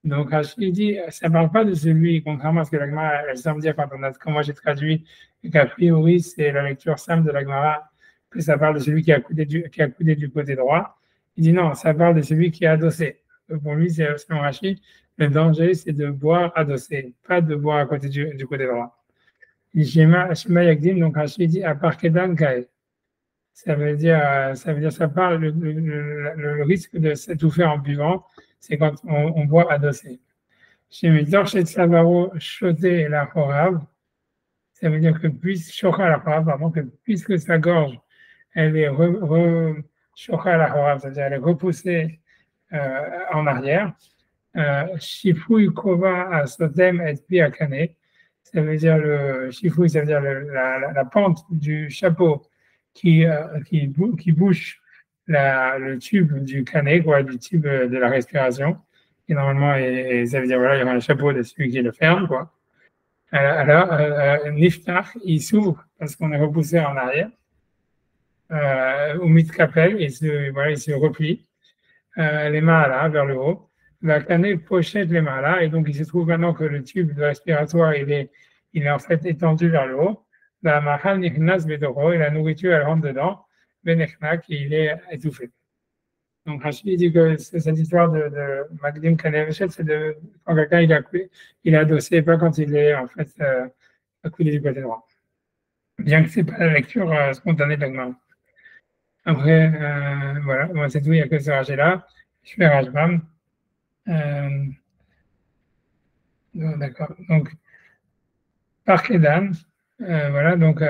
Speaker 1: Donc Rachid il dit ça ne parle pas de celui, contrairement à ce que l'Agmara elle semble dire quand moi j'ai traduit, et qu'a priori c'est la lecture simple de l'Agmara, que ça parle de celui qui a coudé du côté droit. Il dit non, ça parle de celui qui est adossé. Pour lui, c'est selon Rachid, le danger, c'est de boire adossé, pas de boire à côté du côté droit. Shema Yakdim, donc Rachid dit à part Kedan Kae. Ça parle, le risque de s'étouffer en buvant, c'est quand on boit adossé. Chez Midor, chez Tsavaro, Choté et la Horav, ça veut dire que puisque sa gorge, elle est Shocha la Horav, c'est-à-dire elle est repoussée en arrière, Shifui Kova à Sotem et Pi à Kane. Ça veut dire le Shifui, ça veut dire la pente du chapeau qui bouche le tube du canet, quoi, du tube de la respiration. Et normalement, ça veut dire voilà, il y aura un chapeau de celui qui le ferme, quoi. Alors, Niftar, il s'ouvre parce qu'on est repoussé en arrière. Au Mitkapel, il se replie. Les mains là, vers le haut. La cannelle pochette les mains là, et donc il se trouve maintenant que le tube respiratoire il est en fait étendu vers le haut. La mahal nichnas bedoro, et la nourriture elle rentre dedans. Benechnak, et il est étouffé. Donc Rachid dit que cette histoire de Magdim Kanevechet, c'est de quand quelqu'un il est adossé, pas quand il est en fait accoudé du côté droit. Bien que ce n'est pas la lecture spontanée de l'agma. Après, voilà, moi c'est tout, il n'y a que ce Rachid-là. Je fais Rajbam. D'accord. Donc, par Kedan, Voilà, donc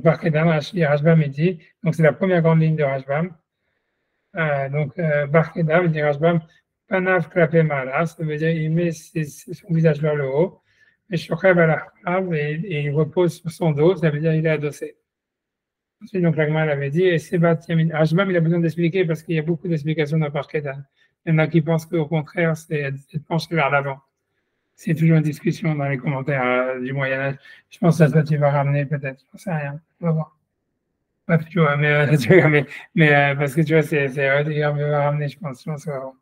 Speaker 1: Barkedan, Rashi, Rashbam, il dit, donc c'est la première grande ligne de Rashbam. Barkedan, il dit Rashbam, Panav Klapé Mala, ça veut dire il met son visage vers le haut, et Shochev Alachrav, et il repose sur son dos, ça veut dire il est adossé. Ensuite, donc l'Agma l'avait dit, et Sebat Yamin. Rashbam, il a besoin d'expliquer parce qu'il y a beaucoup d'explications dans Barkedan. Il y en a qui pensent qu'au contraire, c'est de pencher vers l'avant. C'est toujours une discussion dans les commentaires du Moyen-Âge. Je pense que ça, tu vas ramener peut-être. Je ne sais rien. On va voir. Bref, tu vois, parce que tu vois, il va ramener, je pense. Je pense qu'on va voir.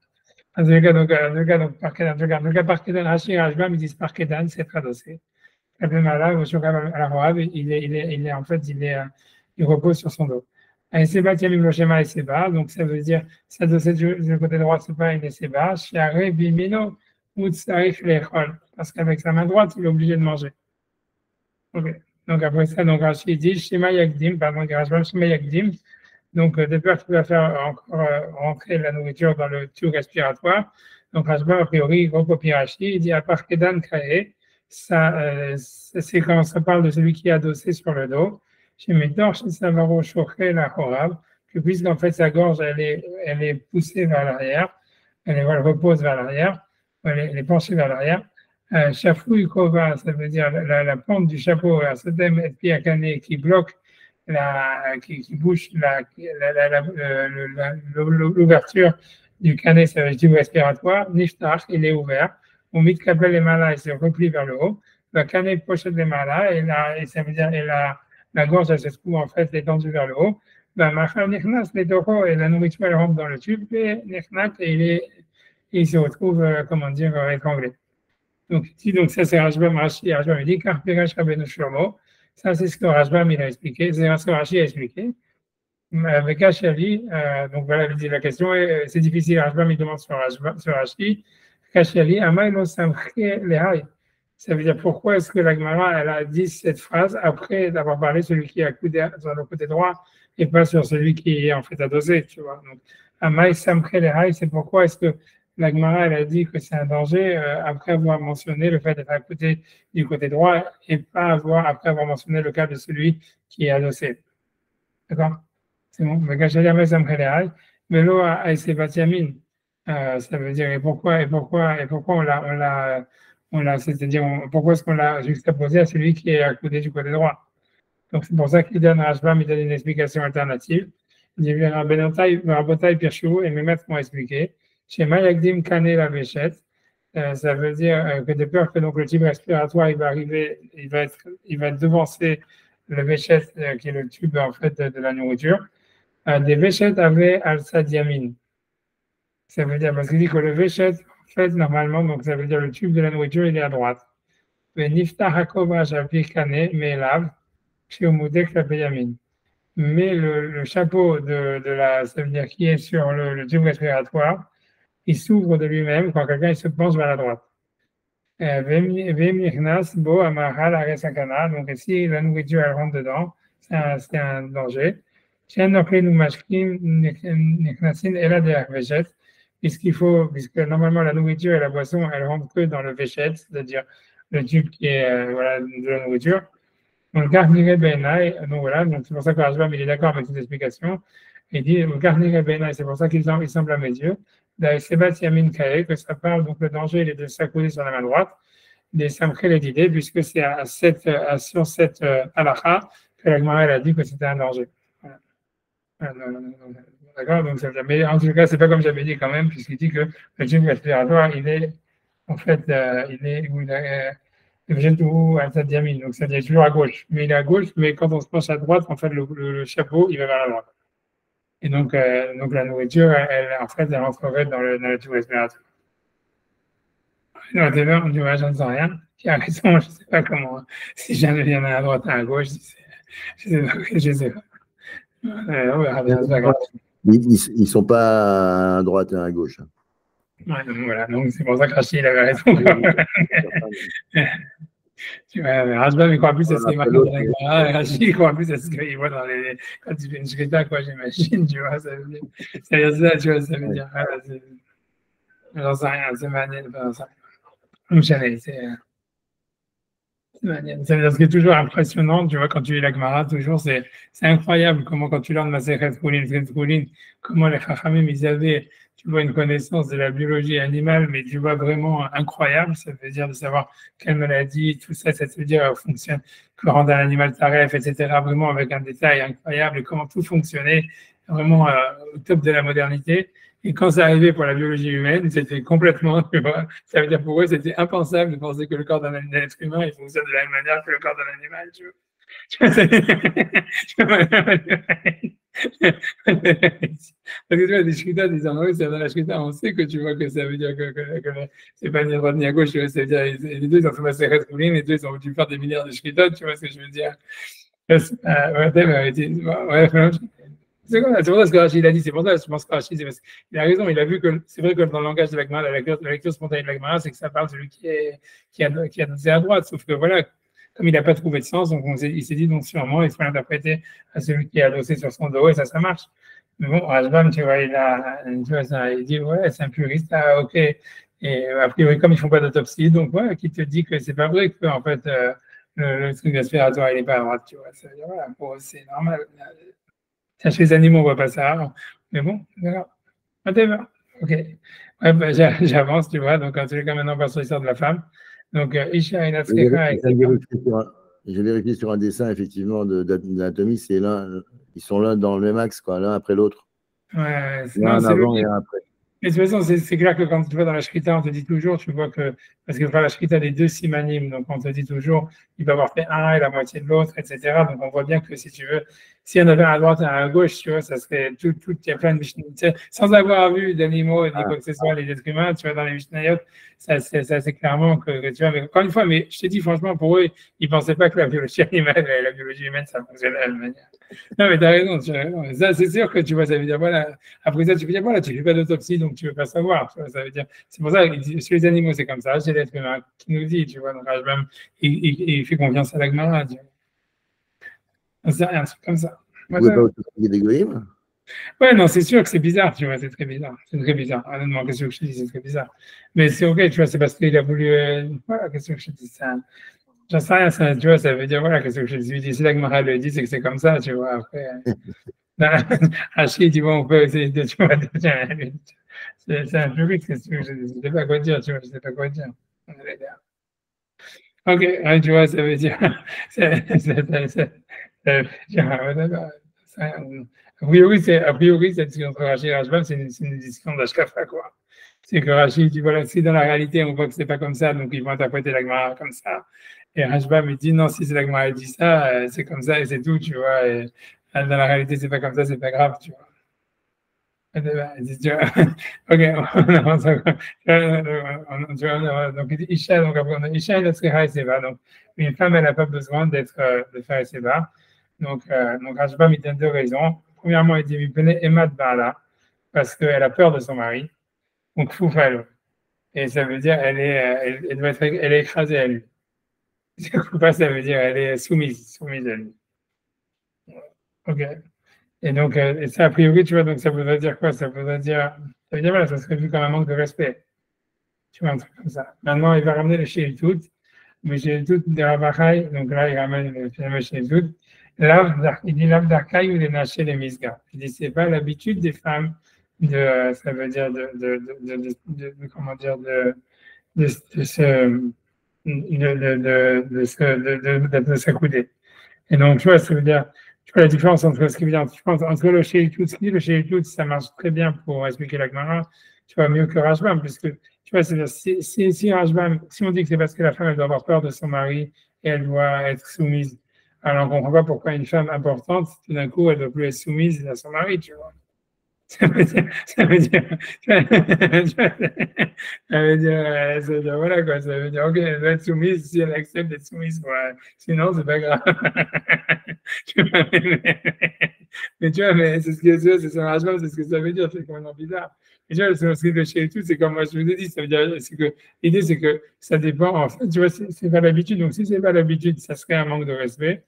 Speaker 1: En tout cas, donc, Parkedan, Rashi et Rashbam, ils disent Parkedan, c'est tradossé. En fait, il repose sur son dos. Et Seba, Tiamim Loshema et Seba, donc ça veut dire, s'adosser du côté droit, c'est pas une Seba, Shiare Bimino, Utsarif Lechol, parce qu'avec sa main droite, il est obligé de manger. Okay. Donc après ça, donc Rashi dit, Shema Yakdim, pardon, Rashbam, Shema Yakdim, donc de peur qu'il va faire encore rentrer la nourriture dans le tube respiratoire. Donc Rashbam, a priori, il recopie Rashi, il dit, à part Kedan Kae, ça, c'est quand ça parle de celui qui est adossé sur le dos. Chez Médor, chez Savaro, Choché, la Horab, que puisqu'en fait sa gorge, elle est poussée vers l'arrière, elle repose vers l'arrière, elle est penchée vers l'arrière. Chafouille Kova, ça veut dire la pente du chapeau, la Sodem et Piakane qui bloque, qui bouche l'ouverture du canet, ça veut dire respiratoire. Niftach, il est ouvert. On mit Kabel les malas, il se replie vers le haut. Le canet pochette les malas, et ça veut dire, la gorge, elle se trouve en fait étendue vers le haut. Machal Nichnas, les taureaux, et la nourriture, elle rentre dans le tube, et Nichnak, et il se retrouve, comment dire, étranglé. Donc ça c'est Rashbam, Rashi, Rashbam, il dit, car Pirash Rabbeinu Shlomo, ça c'est ce que Rashbam il a expliqué, c'est ce que Rashi a expliqué. Avec Kachali, donc voilà, il dit la question, c'est difficile, Rashbam il demande sur Rashi, Kachali, Amaïlo Samché Lehai. Ça veut dire pourquoi est-ce que la Gemara elle a dit cette phrase après d'avoir parlé celui qui est accoudé sur le côté droit et pas sur celui qui est en fait adossé, tu vois. Donc, Amaï Samché Lehai, c'est pourquoi est-ce que la Gemara, elle a dit que c'est un danger après avoir mentionné le fait d'être à côté du côté droit et pas après avoir mentionné le cas de celui qui est adossé. D'accord? C'est bon? Mais quand je dis ça me fait mais là, ça veut dire et pourquoi c'est-à-dire pourquoi est-ce qu'on l'a juxtaposé à celui qui est à côté du côté droit? Donc c'est pour ça qu'il donne Rashbam, il donne une explication alternative. Il dit Rabotai Pirchou et mes maîtres m'ont expliqué. Chez Mayagdim Kane la Véchette, ça veut dire que de peur que donc, le tube respiratoire il va arriver, il va être devancé le Véchette, qui est le tube en fait de la nourriture. Des Véchettes avaient al-Sadiamine. Ça veut dire, parce qu'il dit que le Véchette, en fait, normalement, donc ça veut dire le tube de la nourriture, il est à droite. Mais Nifta Hakova Javir Kane, mais lave, chez Omudek la Béyamine. Mais le chapeau ça veut dire qui est sur le tube respiratoire, il s'ouvre de lui-même quand quelqu'un se penche vers la droite. Donc ici, la nourriture elle rentre dedans, c'est un danger. Puisque normalement la nourriture et la boisson, elles rentrent que dans le véchette, c'est-à-dire le tube qui est voilà, de la nourriture. Donc voilà, donc c'est pour ça que Rashbam il est d'accord avec cette explication. Il dit c'est pour ça qu'il semble à mes yeux. Que ça parle, donc le danger il est de s'accouder sur la main droite, des Samkhel et d'idées, puisque c'est sur cette halakha que la Gemara a dit que c'était un danger. Voilà. D'accord, donc mais en tout cas, c'est pas comme j'avais dit quand même, puisqu'il dit que le tube respiratoire, il est en fait, ou à sa diamine, donc ça dit toujours à gauche. Mais il est à gauche, mais quand on se penche à droite, en fait, le chapeau, il va vers la droite. Et donc la nourriture, en fait, elle rentrerait dans le tube respiratoire. Non, on dit, ouais, j'en sais rien. Qui a raison, je ne sais pas comment. Si jamais il y en a à droite et à gauche, je ne sais pas. On verra bien, c'est pas grave.
Speaker 2: Ils ne sont pas à droite et à gauche.
Speaker 1: Ouais, donc voilà, donc c'est pour ça que Rachid avait raison. Rashbam, il croit plus à ce qu'il marque dans la Gemara, et Rachid, il croit plus à ce qu'il voit quand il fait une shrita, quoi, j'imagine, tu vois, ça veut dire ça, tu vois, ça veut dire, j'en sais rien, c'est manière de faire ça. C'est Ça veut dire ce qui est toujours impressionnant, tu vois, quand tu lis la Gemara, toujours, c'est incroyable comment, quand tu lis Masechet Choulin, comment les Chachamim, ils avaient, tu vois, une connaissance de la biologie animale, mais tu vois, vraiment incroyable. Ça veut dire de savoir quelle maladie, tout ça, ça veut dire fonctionne, que rend un animal taref, etc., vraiment avec un détail incroyable, et comment tout fonctionnait, vraiment au top de la modernité. Et quand ça arrivait pour la biologie humaine, c'était complètement, tu vois, ça veut dire pour eux, c'était impensable de penser que le corps d'un être humain, il fonctionne de la même manière que le corps d'un animal, tu vois. Parce que tu vois, des shritas, des oui, c'est dans la shrita, on sait que tu vois que ça veut dire que c'est pas ni à droite ni à gauche, tu vois, ça veut dire, les deux, ils ont fait masser les deux, ils ont dû faire des milliards de shritas, tu vois ce que je veux dire. C'est pour ça ce que Rachid a dit, c'est pour ça que je pense que Rachid, il a raison, il a vu que c'est vrai que dans le langage de la Gemara, la lecture spontanée de la Gemara, c'est que ça parle de celui qui a dansé à droite, sauf que voilà, comme il n'a pas trouvé de sens, donc il s'est dit donc sûrement il faut l'interpréter à celui qui est adossé sur son dos et ça marche. Mais bon, Rashbam, tu vois, il dit ouais, c'est un puriste, ah, ok. Et a priori, comme ils font pas d'autopsie, donc voilà, qui te dit que c'est pas vrai que en fait le truc respiratoire il est pas à droite, tu vois. Ça veut dire, voilà, c'est normal. Chez les animaux, on voit pas ça. Mais bon, d'accord. Whatever. OK. Ouais, bah, j'avance, tu vois. Donc, en tous les cas, maintenant, on passe sur l'histoire de la femme. Donc, Isha et Natsrecha.
Speaker 2: J'ai vérifié sur un dessin, effectivement, d'anatomie, c'est l'un, ils sont l'un dans le même axe, quoi, l'un après l'autre.
Speaker 1: Ouais,
Speaker 2: l'un avant et un après.
Speaker 1: Mais de toute façon, c'est clair que quand tu vas dans la Shrita, on te dit toujours, tu vois que, parce que par la Shrita, les deux simanim, donc on te dit toujours, il va avoir fait un et la moitié de l'autre, etc. Donc on voit bien que si tu veux, s'il y en avait un à droite et un à gauche, tu vois, ça serait tout, il y a plein de Mishnayot. Sans avoir vu d'animaux ni quoi que ce soit, les êtres humains, tu vois, dans les Mishnayot, ça c'est clairement que, tu vois, mais encore une fois, mais je te dis, franchement, pour eux, ils pensaient pas que la biologie animale et la biologie humaine, ça fonctionnait de la même manière. Non, mais t'as raison, tu as raison. Ça, c'est sûr que tu vois, ça veut dire, voilà, après ça, tu peux dire, voilà, tu fais pas d'autopsie, donc tu veux pas savoir, tu vois, ça veut dire, c'est pour ça que chez les animaux, c'est comme ça, chez l'être humain, qui nous dit, tu vois, donc même, il fait confiance à la Gemara, tu vois. C'est rien, un truc comme ça.
Speaker 2: Vous pouvez pas autopsier des goïms?
Speaker 1: Ouais, non, c'est sûr que c'est bizarre, tu vois, c'est très bizarre. C'est très bizarre. Honnêtement, qu'est-ce que je te dis, c'est très bizarre. Mais c'est OK, tu vois, c'est parce qu'il a voulu. Voilà, qu'est-ce que je te dis, ça. J'en sais rien, ça, tu vois, ça veut dire, voilà, qu'est-ce que je te dis. Si la Gemara le dit, c'est que c'est comme ça, tu vois. Après, Rachid, tu vois, on peut essayer de, tu vois, c'est un peu vite, qu'est-ce que je dis. Je sais pas quoi dire, tu vois, je sais pas quoi dire. OK, ouais, tu vois, ça veut dire. A priori, cette discussion entre Rachid et Rashbam, c'est une discussion d'Ashkafa, quoi. C'est que Rachid dit, voilà, si dans la réalité, on voit que c'est pas comme ça, donc ils vont interpréter la Gemara comme ça. Et Rashbam, il dit, non, si c'est la Gemara, elle dit ça, c'est comme ça et c'est tout, tu vois. Et dans la réalité, c'est pas comme ça, c'est pas grave, tu vois. Ok, on avance encore. Donc, Isha, donc après, on a Isha et Natsrecha et Seva. Donc, une femme, elle n'a pas besoin de faire Seva. Donc Rashbam, il donne deux raisons. Premièrement, il dit, Emad Bala, parce qu'elle a peur de son mari. Donc, Foufalo. Et ça veut dire, elle est écrasée à lui. Foufa, ça veut dire, elle est soumise à lui. Ok. Et donc, et ça, a priori, tu vois, donc ça voudrait dire quoi? Ça veut dire, voilà, ça serait vu comme un manque de respect. Tu vois, un truc comme ça. Maintenant, il va ramener le Sheitout, mais Sheitout de Rabachai, donc là, il ramène le fameux Sheitout. Il dit l'Avdarkai ou les Naché les Misga. Il dit, c'est pas l'habitude des femmes ça veut dire comment dire, de s'accouder. Et donc, tu vois, ça veut dire, tu vois la différence entre ce qui veut dire, entre le Sheitout, ce qui dit le Sheitout, ça marche très bien pour expliquer la Gemara, tu vois, mieux que Rashbam, puisque, tu vois, c'est-à-dire, si Rashbam, si on dit que c'est parce que la femme, elle doit avoir peur de son mari et elle doit être soumise, alors on ne comprend pas pourquoi une femme importante, tout d'un coup, elle ne doit plus être soumise à son mari, tu vois. Ça veut dire, voilà quoi, ça veut dire, ok, elle doit être soumise si elle accepte d'être soumise, quoi. Sinon, c'est pas grave. Mais tu vois, mais c'est ce que c'est son argent, c'est ce que ça veut dire, c'est complètement bizarre. Et tu vois, ce qui est chez tout, c'est comme moi je vous ai dit, ça veut dire, l'idée c'est que ça dépend, en fait, tu vois, c'est pas l'habitude, donc si c'est pas l'habitude, ça serait un manque de respect.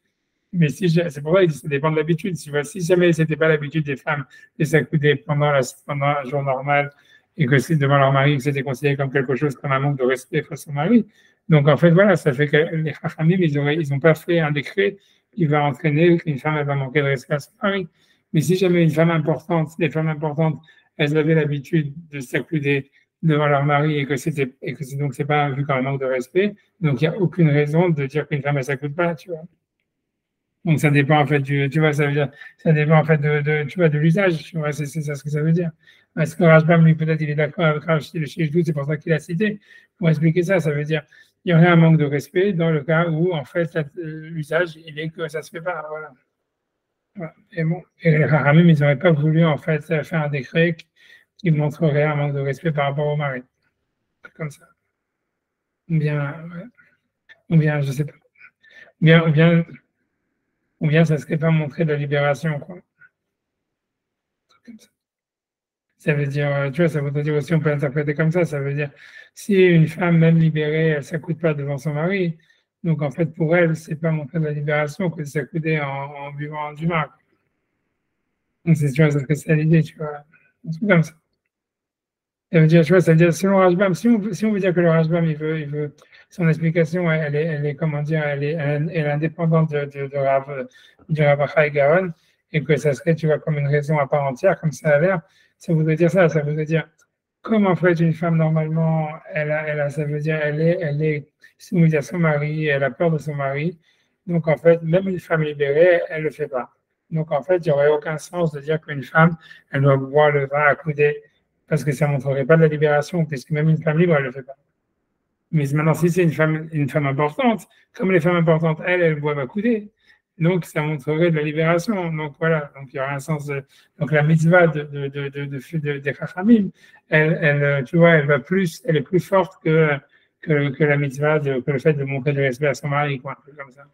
Speaker 1: Mais c'est pour ça que ça dépend de l'habitude. Si jamais c'était pas l'habitude des femmes de s'accouder pendant un jour normal et que c'est devant leur mari que c'était considéré comme quelque chose comme un manque de respect face au mari, Donc, en fait, voilà, ça fait que les Chachamim, ils n'ont pas fait un décret qui va entraîner qu'une femme, elle va manquer de respect à son mari. Mais si jamais une femme importante, les femmes importantes, elles avaient l'habitude de s'accouder devant leur mari et que donc c'est pas vu comme un manque de respect, donc il n'y a aucune raison de dire qu'une femme, elle s'accoude pas, tu vois. Donc, ça dépend en fait tu vois, ça veut dire, ça dépend en fait tu vois, de l'usage, tu vois, c'est ça ce que ça veut dire. Est-ce que Rajbam, lui, peut-être, il est d'accord avec le Shishdout, c'est pour ça qu'il a cité, pour expliquer ça, ça veut dire, il y aurait un manque de respect dans le cas où, en fait, l'usage, il est que ça se fait pas, voilà. Voilà. Et bon, et les Haramim, ils n'auraient pas voulu, en fait, faire un décret qui montrerait un manque de respect par rapport au mari. Comme ça. Ouais. Ou bien, je sais pas. Ou bien ça ne serait pas montrer de la libération, quoi. Comme ça. Ça veut dire, tu vois, ça voudrait dire aussi, on peut interpréter comme ça veut dire, si une femme, même libérée, elle ne s'accoude pas devant son mari, donc en fait, pour elle, c'est pas montrer de la libération que de s'accouder en buvant du mal. Donc, tu vois, ça serait ça l'idée, tu vois. Un truc comme ça. Ça veut dire, tu vois, ça veut dire, selon Rajbam, si on veut dire que le Rajbam, son explication, elle est, comment dire, elle est indépendante du Rav Achai Gaon, et que ça serait, tu vois, comme une raison à part entière, comme ça a l'air, ça voudrait dire ça voudrait dire, comme en fait une femme, normalement, ça veut dire, elle est soumise à son mari, elle a peur de son mari, donc en fait, même une femme libérée, elle ne le fait pas. Donc en fait, il n'y aurait aucun sens de dire qu'une femme, elle doit boire le vin à couder parce que ça ne montrerait pas de la libération, puisque même une femme libre, elle ne le fait pas. Mais maintenant, si c'est une femme importante, comme les femmes importantes, elles boivent à couder, donc ça montrerait de la libération. Donc voilà, donc il y aura un sens de. Donc la mitzvah des Chachamim, tu vois, elle est plus forte que la mitzvah, que le fait de montrer du respect à son mari, quoi, un peu comme ça.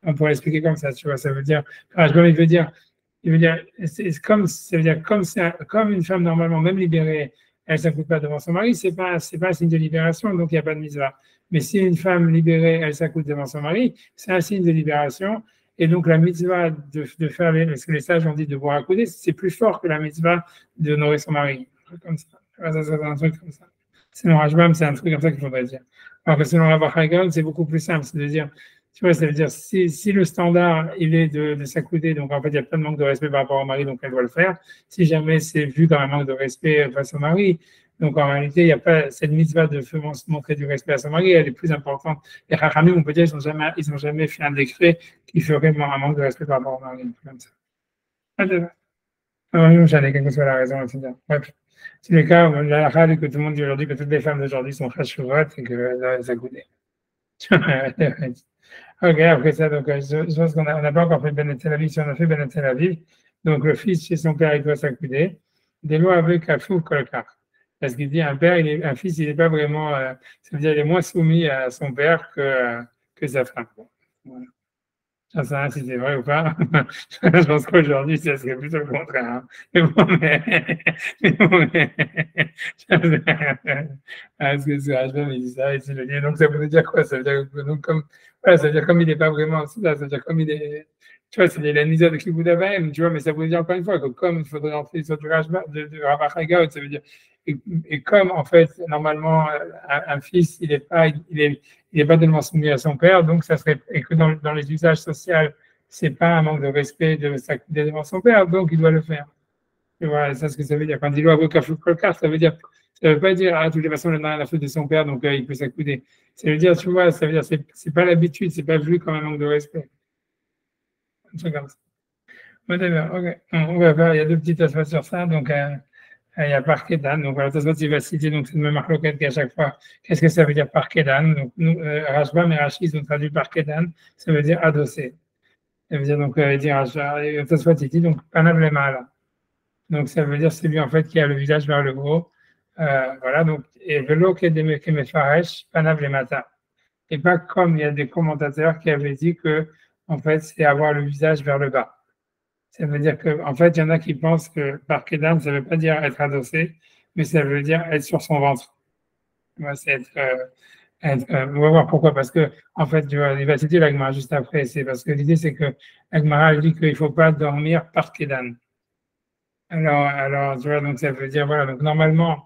Speaker 1: On pourrait l'expliquer comme ça, tu vois, ça veut dire. Comme il veut dire, ça veut dire comme une femme normalement, même libérée, elle ne s'accoude pas devant son mari, c'est pas un signe de libération, donc il n'y a pas de mitzvah. Mais si une femme libérée, elle s'accoude devant son mari, c'est un signe de libération. Et donc la mitzvah de faire ce que les sages ont dit de boire à couder, c'est plus fort que la mitzvah d'honorer son mari. Un truc comme ça. C'est un truc comme ça. Selon Rajbam, c'est un truc comme ça qu'il faudrait dire. Alors que selon Rav Achai, c'est beaucoup plus simple, c'est de dire tu vois, ça veut dire, si le standard, il est de s'accouder, donc en fait, il y a plein de manque de respect par rapport au mari, donc elle doit le faire. Si jamais c'est vu comme un manque de respect face au mari, donc en réalité, il n'y a pas cette mitzvah de montrer du respect à son mari, elle est plus importante. Les Chachamim, on peut dire, ils ont jamais fait un décret qui ferait un manque de respect par rapport au mari, comme ça. J'allais, quelle que soit la raison, etc. Bref. C'est le cas, la râle que tout le monde dit aujourd'hui, que toutes les femmes d'aujourd'hui sont chachouvat et qu'elles doivent s'accouder. Ok, après ça, donc, je pense qu'on n'a pas encore fait Ben Tel Aviv. Si on a fait Ben Tel Aviv, donc le fils chez son père, il doit s'accouder. Des lois avec un fou colcar. Parce qu'il dit un fils, il n'est pas vraiment, ça veut dire, il est moins soumis à son père que sa femme. Voilà. Je ne sais pas si c'est vrai ou pas. Je pense qu'aujourd'hui, ça serait plutôt le contraire. Hein. Mais bon, parce que ce Hachbam, il dit ça, il le dit. Donc, ça veut dire quoi? Ça veut dire, donc, ça veut dire comme il n'est pas vraiment, ça veut dire comme il est, tu vois, c'est la misère de Kibouda Bahem, tu vois, mais ça veut dire encore une fois que comme il faudrait entrer sur du de Rav Achai Gaon, ça veut dire, et comme en fait, normalement, un fils, il n'est pas tellement soumis à son père, donc ça serait, et que dans les usages sociaux, c'est pas un manque de respect de s'accouder devant son père, donc il doit le faire. Tu vois, c'est ce que ça veut dire. Quand il doit avoir colcar, ça veut pas dire, ah, de toutes les façons, il a la faute de son père, donc il peut s'accouder. Ça veut dire, tu vois, ça veut dire, c'est pas l'habitude, c'est pas vu comme un manque de respect. Un truc comme ça. Whatever, ok. On va voir, il y a deux petites aspects sur ça, donc, il y a parquet d'âne, donc voilà, il va citer donc cette même marloquette qu'à chaque fois. Qu'est-ce que ça veut dire parquet d'âne? Donc, nous, Rashbam et Rachid ont traduit parquet d'âne, ça veut dire adossé. Ça veut dire donc, donc, panav le mal. Donc, ça veut dire celui en fait qui a le visage vers le haut. Voilà, donc, et velo kemefaresh, panav le mata. Et pas comme il y a des commentateurs qui avaient dit que, en fait, c'est avoir le visage vers le bas. Ça veut dire qu'en fait, il y en a qui pensent que parquet d'âne, ça ne veut pas dire être adossé, mais ça veut dire être sur son ventre. C'est on va voir pourquoi, parce que, en fait, tu vois, il va citer l'Agmara juste après, c'est parce que l'idée, c'est que l'Agmara dit qu'il ne faut pas dormir parquet d'âne. Alors, tu vois, donc ça veut dire, voilà, donc normalement,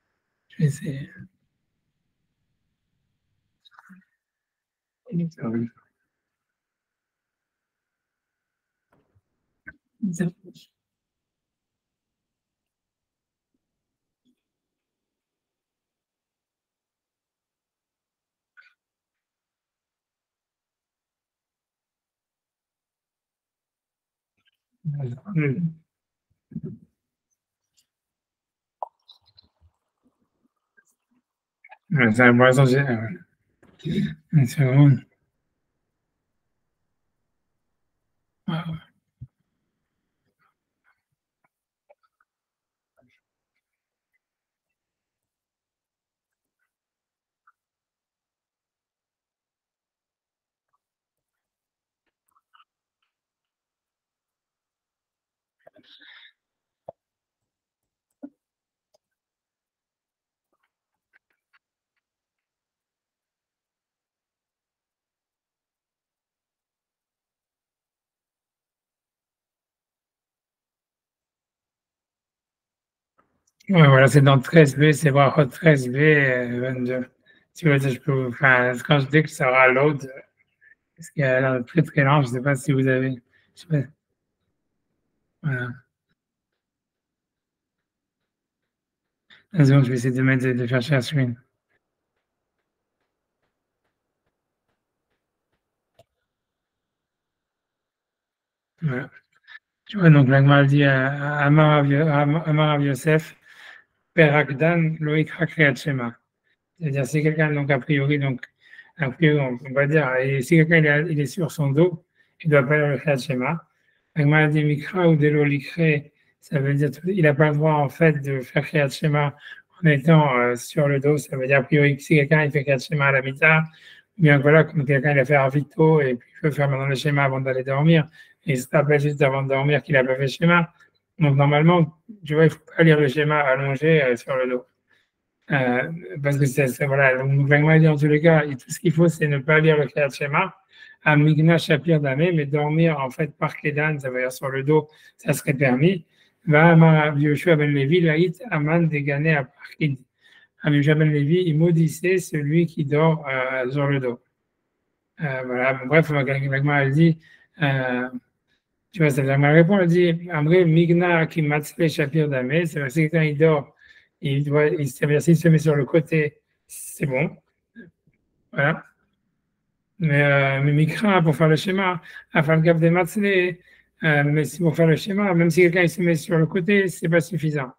Speaker 1: vais essayer. C'est un poisson, une seconde. Ouais, voilà, c'est dans 13b, c'est voir 13b, 22. Tu vois, je peux, enfin, quand je dis que ça sera l'autre, parce qu'il y a l'air très très lent, je ne sais pas si vous avez. Je sais pas, voilà. Une seconde, je vais essayer de faire share screen. Voilà. Tu vois, donc l'Agma dit Amar Rav Yosef, Père Agdan, Loïc Hakriyat Shema. C'est-à-dire, si quelqu'un, donc, a priori, on va dire, et si quelqu'un il est sur son dos, il ne doit pas le Kriyat Shema. Agma dit Mikra ou Delo Likre, ça veut dire il n'a pas le droit, en fait, de faire Kriyat Shema en étant sur le dos. Ça veut dire, a priori, que si quelqu'un il fait Kriyat Shema à la mita, bien voilà, comme quelqu'un il a fait Arvito et puis il peut faire maintenant le schéma avant d'aller dormir, et il se rappelle juste avant de dormir qu'il n'a pas fait le schéma. Donc, normalement, tu vois, il ne faut pas lire le schéma allongé sur le dos. Parce que voilà, donc vraiment dit en tous les cas, et tout ce qu'il faut, c'est ne pas lire le Kriyat Shema, à Migna Shapir Damé, mais dormir en fait par Kedan, ça veut dire sur le dos, ça serait permis. Va Amar Yoshua ben Levi, laït Aman dégané à Parkid. Yoshua ben Levi, il maudissait celui qui dort sur le dos. Voilà, bon, bref, Magma elle dit, tu vois, ça veut dire, ma réponse, elle dit, Amré Migna qui matzle Shapir Damé, c'est parce que quand il dort, ça veut dire s'il se met sur le côté, c'est bon. Voilà. Mais Mikra, pour faire le schéma, à faire le gap des matzlé, mais pour faire le schéma, même si quelqu'un il se met sur le côté, c'est pas suffisant.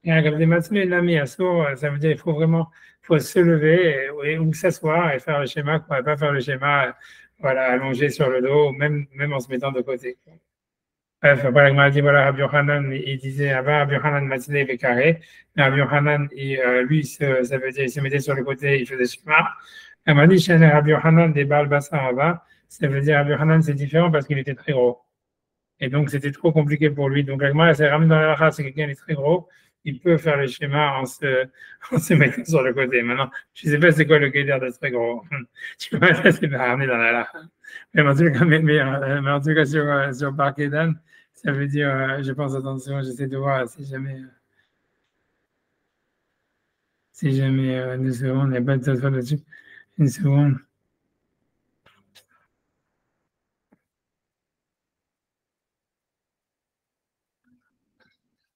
Speaker 1: Et un gap des matzlé, là, mis à sourd, ça veut dire qu'il faut vraiment faut se lever ou s'asseoir et faire le schéma, quoi, et pas faire le schéma, voilà, allongé sur le dos, même en se mettant de côté. Bref, après, il m'a dit, voilà, Rabbi Yochanan, il disait, avant, Rabbi Yochanan Matzlé est carré. Mais Rabbi Yochanan, lui, ça veut dire, il se mettait sur le côté, il faisait schéma. Elle m'a dit, chez Rabbi Yochanan des Baal Basar, ça veut dire, Rabbi Yochanan, c'est différent parce qu'il était très gros. Et donc, c'était trop compliqué pour lui. Donc, moi, elle s'est ramenée dans la race, c'est quelqu'un qui est très gros, il peut faire le schéma en se mettant sur le côté. Maintenant, je ne sais pas c'est quoi le guédère de très gros. Tu vois, ça, c'est pas ramené dans la race. Mais en tout cas, en tout cas sur Barkedan, ça veut dire, je pense, attention, j'essaie de voir si jamais, une seconde, il n'y a pas de tatouage là-dessus. Une seconde.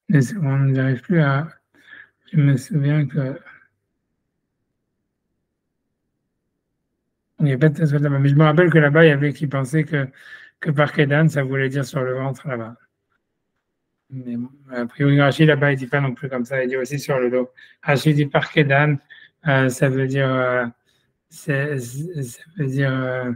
Speaker 1: Une seconde, j'arrive plus à. Je me souviens que. Il n'y a pas de tatouage là-bas. Mais je me rappelle que là-bas, il y avait qui pensaient que Parkedan, ça voulait dire sur le ventre là-bas. Mais bon, a priori, Rachid là-bas, il ne dit pas non plus comme ça, il dit aussi sur le dos. Rachid dit Parkedan, ça veut dire. Ça veut dire.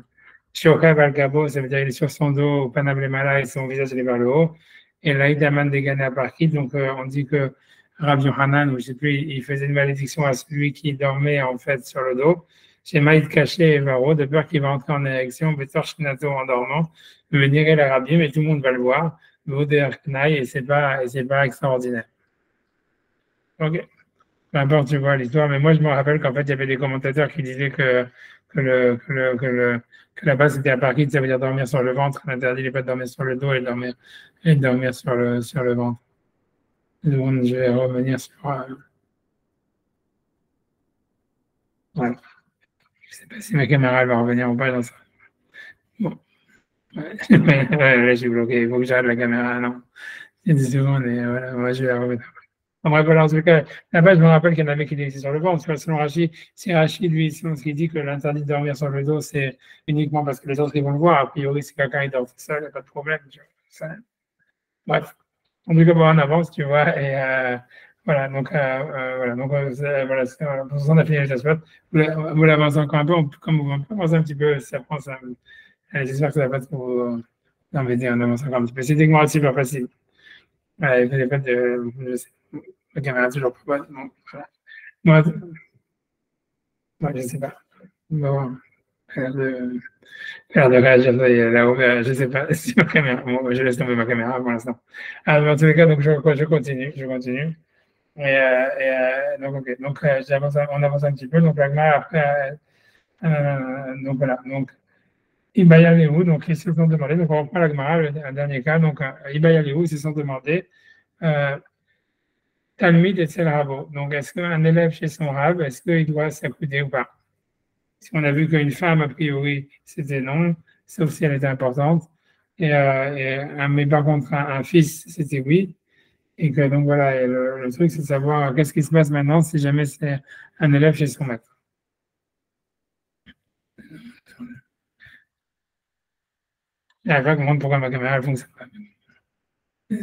Speaker 1: Shokav al-Gabo, ça veut dire il est sur son dos, Panablemala et son visage est vers le haut. Et là, il Aman Degana Parkid, donc on dit que Rabbi Yohanan, ou je ne sais plus, il faisait une malédiction à celui qui dormait en fait sur le dos. Chez Maïd Caché et Varo, de peur qu'il va entrer en érection, Betor Shinato en dormant, venir l'Arabie, mais tout le monde va le voir, et c'est pas extraordinaire. Ok. Peu importe, tu vois l'histoire, mais moi je me rappelle qu'en fait il y avait des commentateurs qui disaient que la base c'était à Parkid, ça veut dire dormir sur le ventre, l'interdit n'est pas de dormir sur le dos et dormir sur le ventre. Donc je vais revenir sur. Voilà. Je ne sais pas si ma caméra elle va revenir ou pas dans ça. Bon. Ouais. Là, j'ai bloqué. Il faut que j'arrête la caméra. Non. Il y a 10 secondes et voilà, moi je vais la remettre. En bref, voilà, en tout cas, là-bas, je me rappelle qu'il y en avait qui étaient sur le ventre. Selon Rachid, c'est Rachid, lui, selon ce qu'il dit, que l'interdit de dormir sur le dos, c'est uniquement parce que les autres, ils vont le voir. A priori, si quelqu'un dort tout seul, il n'y a pas de problème. Tu vois. Bref. En tout cas, bon, on avance, tu vois, et voilà, donc, voilà, donc, voilà, pour ça, on a fini les aspects. Vous l'avancez encore un peu, comme vous peut avancer un petit peu, ça prend ça. J'espère que ça va pas trop embêter, on avance encore un petit peu. C'est techniquement super facile. Il n'y a pas de, je sais, la caméra toujours pas bonne, donc, voilà. Moi, je sais pas. Bon, faire de réagir là-haut, je sais pas si ma caméra, bon, je laisse tomber ma caméra pour l'instant. Mais en tous les cas, donc, je continue. Donc, ok. Donc, on avance un petit peu. Donc, l'agma, après, donc voilà. Donc, Ibaya Léou, donc ils se sont demandé, donc on reprend l'agma, le dernier cas. Donc, Ibaya Léou, ils se sont demandé, Talmud et Tsel Rabo. Donc, est-ce qu'un élève chez son rab, est-ce qu'il doit s'accouder ou pas? Si on a vu qu'une femme, a priori, c'était non, sauf si elle était importante. Mais par contre, un fils, c'était oui. Et que donc voilà, et le truc, c'est de savoir qu'est-ce qui se passe maintenant si jamais c'est un élève chez son maître. Et après, comprendre pourquoi ma caméra elle fonctionne pas. Je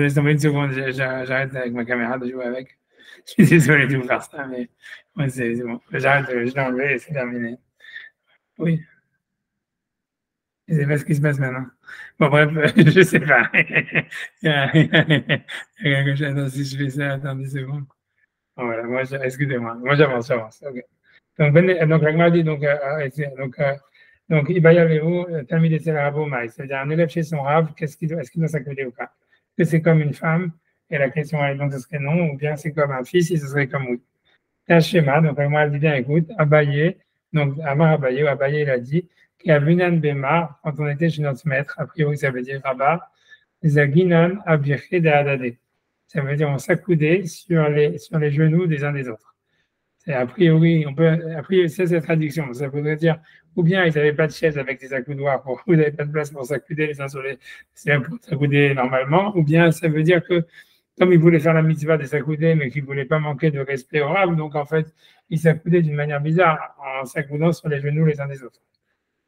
Speaker 1: laisse tomber une seconde, j'arrête avec ma caméra de jouer avec. Je suis désolé de vous faire ça, mais ouais, c'est bon. J'arrête, je l'ai enlevé et c'est terminé. Oui. Je ne sais pas ce qui se passe maintenant. Bon, bref, je ne sais pas. Il y a quelque chose. Attends, si je fais ça, attends 10 secondes. Bon, voilà, excusez-moi. Moi, j'avance. OK. Donc, l'agma dit, donc, il va y aller où, Talmid Etzel Rabo Maï. C'est-à-dire, un élève chez son rave, est-ce qu'il doit s'accueillir ou pas? Est-ce que c'est comme une femme? Et la question est, donc, ce serait non, ou bien c'est comme un fils, et ce serait comme oui. C'est un schéma, donc, l'agma dit bien, écoute, Abaye, donc, Amar Abaye, ou Abaye, il a dit, qu'il y a Bunan Bema, quand on était chez notre maître, a priori, ça veut dire Rabat, Zaginan Abirche de Adade. Ça veut dire, on s'accoudait sur les genoux des uns des autres. A priori, c'est cette traduction. Ça voudrait dire, ou bien ils n'avaient pas de chaise avec des accoudoirs, vous n'avez pas de place pour s'accouder les uns sur les, pour s'accouder normalement, ou bien ça veut dire que, comme ils voulaient faire la mitzvah de s'accouder, mais qu'ils ne voulaient pas manquer de respect au rab, donc en fait, ils s'accoudaient d'une manière bizarre, en s'accoudant sur les genoux les uns des autres.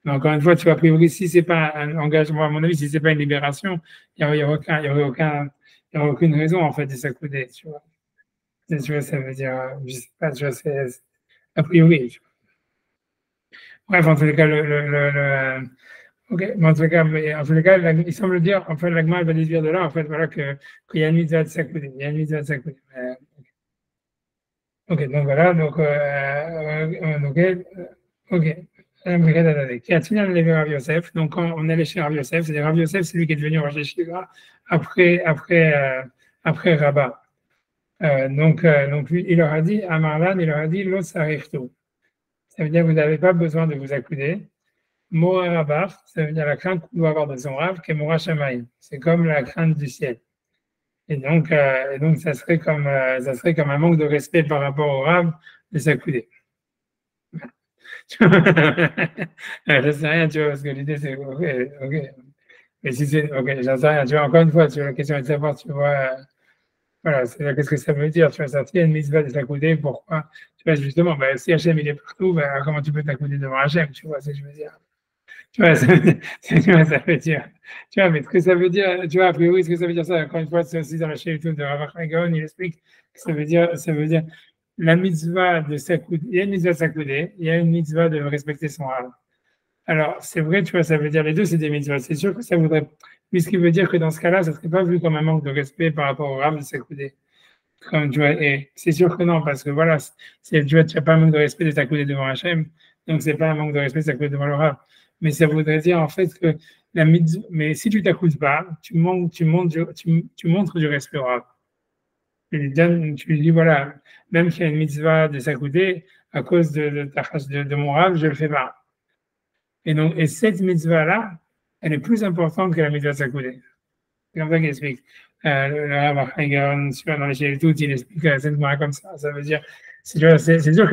Speaker 1: Mais encore une fois, tu vois, a priori, si c'est pas un engagement, à mon avis, si c'est pas une libération, il n'y aurait aucune raison, en fait, de s'accouder, tu vois. Tu vois, ça veut dire, je sais pas, tu vois, c'est a priori. Bref, en tous les cas, ok, mais en tous les cas, il semble dire, en fait, l'agma va déduire de là, en fait, voilà, qu'il y a une mitzvah de s'accouder. Il y a une mitzvah de s'accouder. Ok, donc voilà, donc, ok. Qui a tenu à lever Rav Yosef. Donc, quand on allait chez Rav Yosef, c'est Rav Yosef, c'est lui qui est devenu Rosh Yeshiva après Rabat. Donc, lui, il leur a dit, à Marlan, il leur a dit, Lo Sarechto. Ça veut dire que vous n'avez pas besoin de vous accouder. Mora Rabar, ça veut dire la crainte qu'on doit avoir de son rave, qui est Mora Shamaï. C'est comme la crainte du ciel. Et donc ça serait comme un manque de respect par rapport au rave de s'accouder. Je sais rien, tu vois, parce que l'idée c'est ok. Mais si c'est ok, j'en sais rien. Tu vois, encore une fois, tu vois, la question est de savoir, tu vois. Voilà, c'est qu'est-ce que ça veut dire? Tu vois, ça, il y a une mitzvah de s'accouder, pourquoi? Tu vois, justement, si Hachem il est partout, comment tu peux t'accouder devant Hachem? Tu vois ce que je veux dire? Tu vois, ça veut dire. Tu vois, mais ce que ça veut dire, tu vois, a priori, ce que ça veut dire, ça, encore une fois, c'est aussi dans la chaîne YouTube de Rav Chaim, il explique que ça veut dire la mitzvah de s'accouder. Il y a une mitzvah de s'accouder, il y a une mitzvah de respecter son âme. Alors, c'est vrai, tu vois, ça veut dire les deux, c'est des mitzvahs. C'est sûr que ça voudrait, mais ce qui veut dire que dans ce cas-là, ça ne serait pas vu comme un manque de respect par rapport au rame de s'accouder. Comme, tu vois, et c'est sûr que non, parce que voilà, tu n'as pas un manque de respect de t'accouder devant Hachem, donc c'est pas un manque de respect de t'accouder devant le rame. Mais ça voudrait dire en fait que mais si tu t'accoudes pas, tu montres du respect au rab. Tu lui dis voilà, même qu'il y a une mitzvah de s'accouder, à cause de mon rab, je le fais pas. Et cette mitzvah-là, elle est plus importante que la mitzvah de s'accouder. C'est comme ça qu'il explique. le Rav Haïgaon, dans les Chélitout, il explique cette Gemara comme ça. Ça veut dire, c'est sûr que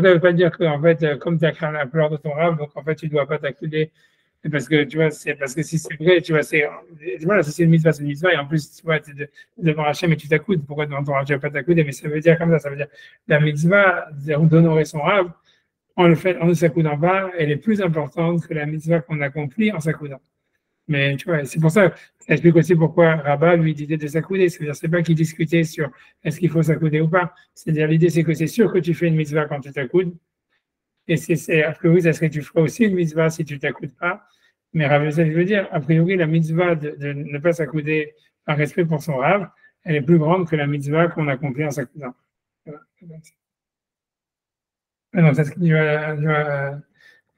Speaker 1: ça ne veut pas dire que, en fait, comme tu as craint la peur de ton Rav, donc en fait, tu ne dois pas t'accuser. Parce que, tu vois, c'est parce que si c'est vrai, tu vois, voilà, si c'est une mitzvah, c'est une mitzvah, et en plus, tu vois, tu es devant Hachem et tu t'accoudes, pourquoi devant ton Rav, tu ne vas pas t'accouder? Mais ça veut dire comme ça veut dire, la mitzvah d'honorer son Rav, en ne s'accoudant pas, elle est plus importante que la mitzvah qu'on accomplit en s'accoudant. Mais tu vois, c'est pour ça, ça explique aussi pourquoi Rabat lui disait de s'accouder. C'est-à-dire, c'est pas qu'il discutait sur est-ce qu'il faut s'accouder ou pas. C'est-à-dire, l'idée, c'est que c'est sûr que tu fais une mitzvah quand tu t'accoudes. Et a priori, ça serait que tu feras aussi une mitzvah si tu t'accoudes pas. Mais Rav Yosef veut dire, a priori, la mitzvah de ne pas s'accouder par respect pour son Rav, elle est plus grande que la mitzvah qu'on accomplit en s'accoudant. Voilà. Donc, c'est ce qu'il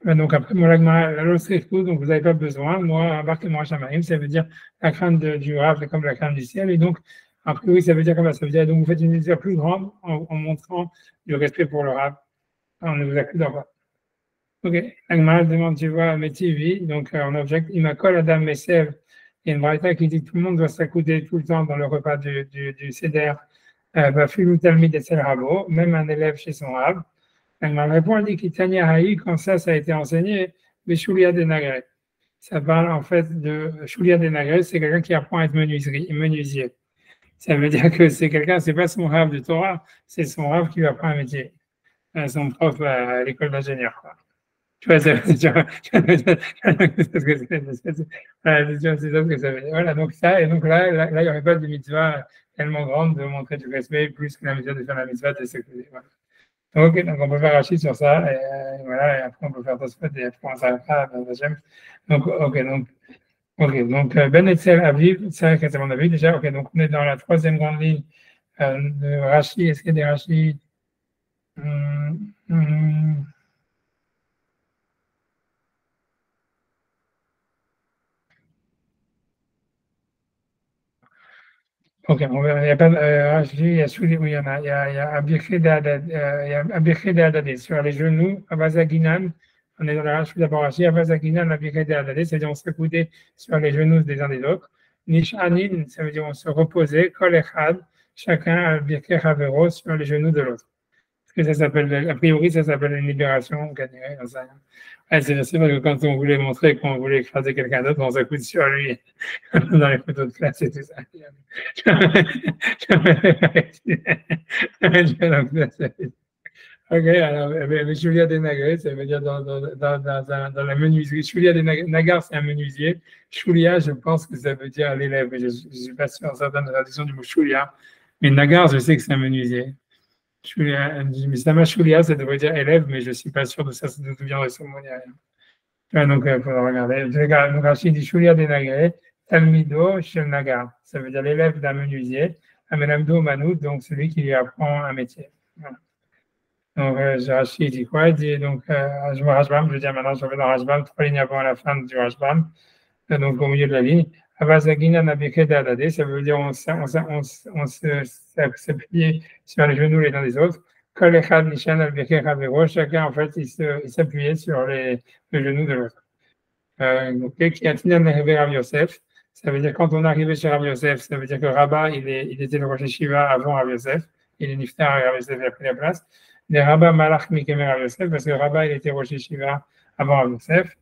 Speaker 1: donc après, moi, la loi tout, donc vous n'avez pas besoin. Moi, embarquez-moi Shamaim, ça veut dire la crainte du Rav est comme la crainte du ciel. Et donc, a priori, ça veut dire comme ça. Ça veut dire donc vous faites une mesure plus grande en montrant du respect pour le Rav, en ne vous accusant pas. Ok. Agmara demande, tu vois, Métivi, donc on objecte, Imakol Adam Mesev. Il y a une braïta qui dit que tout le monde doit s'accouder tout le temps dans le repas du Seder. Filou Talmid et Sel Rabo, même un élève chez son Rav. Elle m'a répondu qu'Itania Haï, quand ça a été enseigné, mais Shulia de Nagré. Ça parle en fait de Shulia de Nagré, c'est quelqu'un qui apprend à être menuisier. Ça veut dire que c'est quelqu'un, c'est pas son rave de Torah, c'est son rave qui lui apprend un métier. Son prof à l'école d'ingénieur. Tu vois, c'est ça que ça veut dire. Voilà, donc ça, et donc là, il n'y aurait pas de mitzvah tellement grande de montrer du respect, plus que la mitzvah de faire la mitzvah de s'écouter. Voilà. Ok, donc on peut faire Rachid sur ça, et voilà, et après on peut faire Tosfot, et après on s'arrêtera dans le deuxième. Donc, donc Ben Etzel Aviv, c'est vrai qu'on a vu déjà, ok, donc on est dans la troisième grande ligne de Rachid. Est-ce qu'il y a des Rachid? Ok, on verra. Il n'y a pas de Rachid, il y a Souli, oui, il y en a. Il y a Abirché d'Adadé sur les genoux, Abazaginan. On est dans la Rachid d'abord Rachid, Abazaginan, Abirché d'Adadé, c'est-à-dire on se coudait sur les genoux des uns des autres. Nishanin, ça veut dire on se reposait, Kol Echad, chacun Abirché Havero sur les genoux de l'autre. Parce que ça s'appelle, a priori, ça s'appelle une libération, on sait rien. C'est parce que quand on voulait montrer qu'on voulait écraser quelqu'un d'autre, on s'accoude sur lui dans les photos de classe et tout ça. Ok, alors, Julia Denagré, ça veut dire dans la menuiserie. Julia Nagar, c'est un menuisier. Julia, je pense que ça veut dire l'élève. Je ne suis pas sûr en certaines traductions du mot Julia. Mais Nagar, je sais que c'est un menuisier. Mistama Shulia, ça devrait dire élève, mais je ne suis pas sûr de ça, ça devient vient de ce mot, donc, il faudra regarder. Donc, Rachid dit Shulia de Nagré, Talmido Shel Nagar. Ça veut dire l'élève d'un menuisier. Amenamdo Manout, donc celui qui lui apprend un métier. Voilà. Donc, Rachid dit quoi? Il dit donc, Rashbam, je veux dire maintenant, je vais dans Rashbam, 3 lignes avant la fin du Rashbam, donc au milieu de la ligne. Avazagina Nabike Dadade, ça veut dire on s'appuie sur les genoux les uns des autres. Chacun, en fait, il s'appuyait sur le genou de l'autre. Qui a tenu à Rav Yosef, ça veut dire quand on est arrivé chez Rav Yosef, ça veut dire que Rabat, il était le Rosh Yeshiva avant Rav Yosef, il est niftar et Rav Yosef a pris la place. Les Rabat Malach Mikemer Rav Yosef, parce que Rabat, il était Rosh Yeshiva avant Rav Yosef.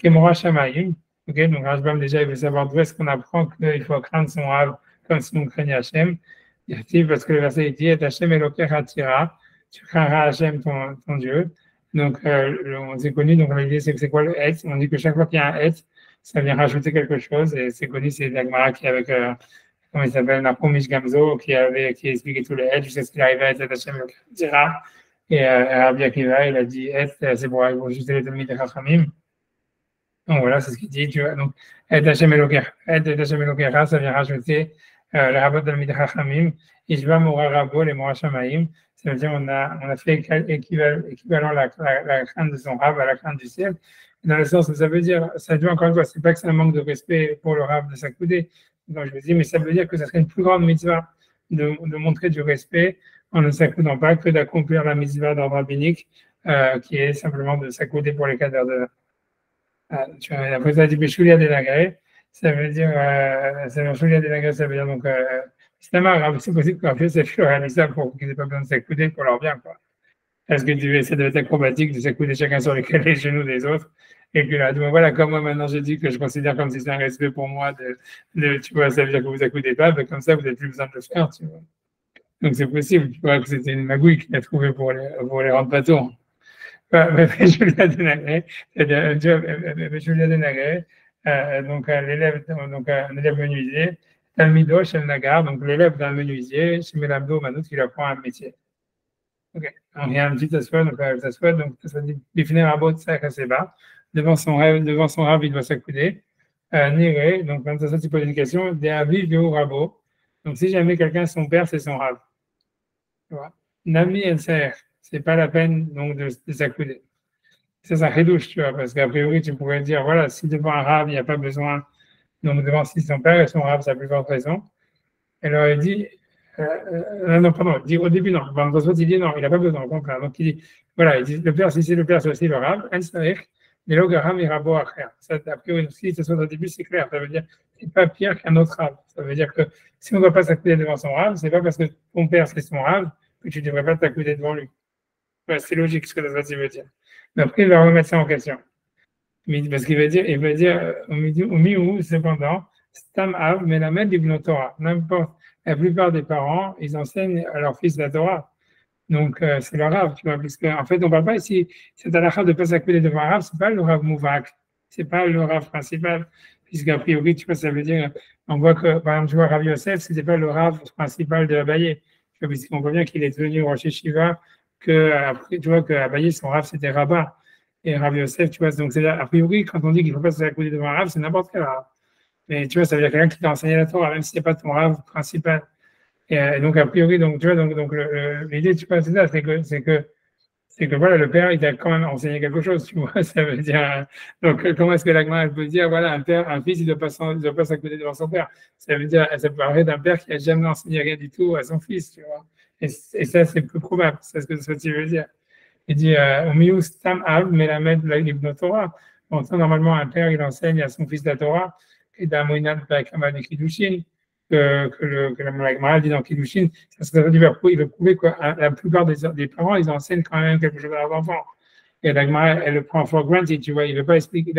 Speaker 1: Kemora Shamayim. Ok, donc Rashbam déjà il veut savoir d'où est-ce qu'on apprend qu'il faut craindre son Rav comme si on craignait Hachem. Parce que le verset dit Hachem Eloker Hatira, tu craindras Hachem ton Dieu. Donc on s'est connu, donc l'idée c'est quoi le Et? On dit que chaque fois qu'il y a un Et, ça vient rajouter quelque chose, et c'est connu, c'est l'Agmara qui avec comment il s'appelle, Napomish Gamzo, qui expliquait tous les Et jusqu'à ce qu'il arrive à être Hachem Eloker Hatira. Et Rabbi Akiva, il a dit Et, c'est pour ajouter les Talmid de Chachamim. Donc voilà, c'est ce qu'il dit, tu vois. Donc, Ed Hashem Elokecha, ça vient rajouter le rabbin de Talmid Chachamim, Ishva Mora Rabo, les Mora Shamaim. Ça veut dire on a fait équivalent la crainte de son rab à la crainte du ciel. Dans le sens où ça veut dire, ça veut encore une fois, c'est pas que c'est un manque de respect pour le rab de s'accouder. Donc je me dis, mais ça veut dire que ça serait une plus grande mitzvah de montrer du respect en ne s'accoudant pas que d'accomplir la mitzvah d'ordre rabbinique, qui est simplement de s'accouder pour les cadres de. Tu vois, après ça dit Shulia de Nagré, ça veut dire Shulia de Nagré, ça veut dire donc c'est possible qu'en fait, c'est réalisable pour qu'ils n'aient pas besoin de s'accouder pour leur bien, quoi. Est-ce que tu veux essayer d'être acrobatique, de s'accouder chacun sur les genoux des autres? Et que là, donc voilà, comme moi maintenant j'ai dit que je considère comme si c'est un respect pour moi tu vois, ça veut dire que vous accoudez pas, ben comme ça, vous n'avez plus besoin de le faire, tu vois. Donc c'est possible, tu vois, que c'était une magouille qu'il a trouvée pour les rendre patons. Julia Denagré, Julia Denagré, donc l'élève, donc un élève menuisier, Talmido chez le Nagar, donc l'élève d'un menuisier, chez Melamdo Manout, qui apprend un métier. Ok, donc il y a un petit Tosfot, donc ça dit Bifner Rabot Sakaseba, devant son rave, il doit s'accouder. Niré, donc quand ça, tu poses une question, des avis de Rabo. Donc si jamais quelqu'un, son père, c'est son rave. Tu vois. Nami El Ser, c'est pas la peine donc de s'accouder. C'est ça, redouche, tu vois, parce qu'a priori, tu pourrais dire, voilà, si devant un rave, il n'y a pas besoin, donc devant si son père et son rave, ça plus forte raison. Elle aurait dit, non, pardon, dit au début, non. Bon, il dit non, il n'a pas besoin, au contraire. Donc il dit, voilà, il dit, le père, si c'est le père, c'est aussi le rave, mais le rave ira beau à faire. Ça, a priori, si ce soit au début, c'est clair. Ça veut dire, c'est pas pire qu'un autre rave. Ça veut dire que si on ne doit pas s'accouder devant son rave, c'est pas parce que ton père, c'est son rave, que tu ne devrais pas t'accouder devant lui. Ouais, c'est logique ce que ça veut dire. Mais après, il va remettre ça en question. Mais parce qu'il veut dire, au milieu, cependant, Stam Av, mais la maître du Torah. N'importe, la plupart des parents, ils enseignent à leur fils la Torah. Donc, c'est le Rav, tu vois, puisque, en fait, on ne parle pas ici, c'est à la Rav de ne pas s'accouder devant un Rav, ce n'est pas le Rav Mouvak, ce n'est pas le Rav principal, puisqu'a priori, tu vois, ça veut dire, on voit que, par exemple, tu vois, Rav Yosef, ce n'était pas le Rav principal de Abaye, puisqu'on voit bien qu'il est devenu Rosh Yeshiva, après, tu vois, qu'Abaye, son Rav, c'était Rabat. Et Rav Yosef, tu vois, donc c'est a priori, quand on dit qu'il ne faut pas s'accouder devant un Rav, c'est n'importe quel Rav. Mais tu vois, ça veut dire quelqu'un qui t'a enseigné la Torah, même si ce n'est pas ton Rav principal. Et donc, a priori, donc, tu vois, donc l'idée, tu vois, c'est ça, c'est que voilà, le père, il a quand même enseigné quelque chose, tu vois, ça veut dire, donc, comment est-ce que l'agma, elle peut dire, voilà, un fils, il ne doit pas s'accouder devant son père. Ça veut dire, ça parlerait d'un père qui n'a jamais enseigné rien du tout à son fils, tu vois. Et ça, c'est peu probable, c'est ce que tu veux dire. Il dit, au milieu, Stam Av, mais la maître de la Torah. Bon, ça, normalement, un père, il enseigne à son fils la Torah, et dans Moïnat, de Kiddushin, que la Gemara dit dans Kiddushin, ça veut dire il veut prouver que la plupart des parents, ils enseignent quand même quelque chose à leurs enfants. Et la Gemara, elle le prend for granted, tu vois, il ne veut pas expliquer.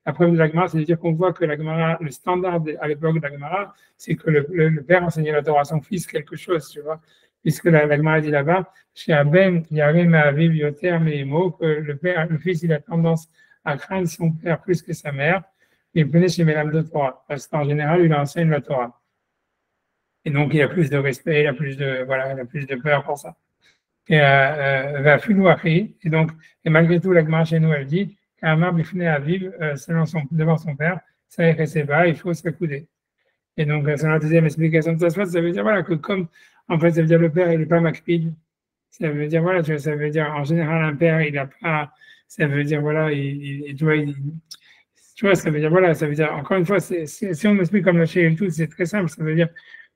Speaker 1: La preuve de la Gemara, c'est de dire qu'on voit que la Gemara, le standard à l'époque de la Gemara, c'est que le père enseignait la Torah à son fils quelque chose, tu vois. Puisque la Gemara dit là-bas, chez Aben, il y a même à vivre yoter, mais mots, que le fils, il a tendance à craindre son père plus que sa mère. Il venait chez Mélam de Torah, parce qu'en général, il enseigne la Torah. Et donc, il a plus de respect, il a plus de peur pour ça. Et et donc, et malgré tout, la Gemara chez nous, elle dit qu'un marbre finit à vivre devant son père, ça est bas, il faut s'accouder. Et donc, c'est la deuxième explication de ça veut dire voilà, que comme, en fait, ça veut dire le père, il n'est pas makpid. Ça veut dire, voilà, ça veut dire, en général, un père, il n'a pas, ça veut dire, voilà, tu vois, ça veut dire, voilà, ça veut dire, encore une fois, si on explique comme le chez et tout, c'est très simple, ça veut dire,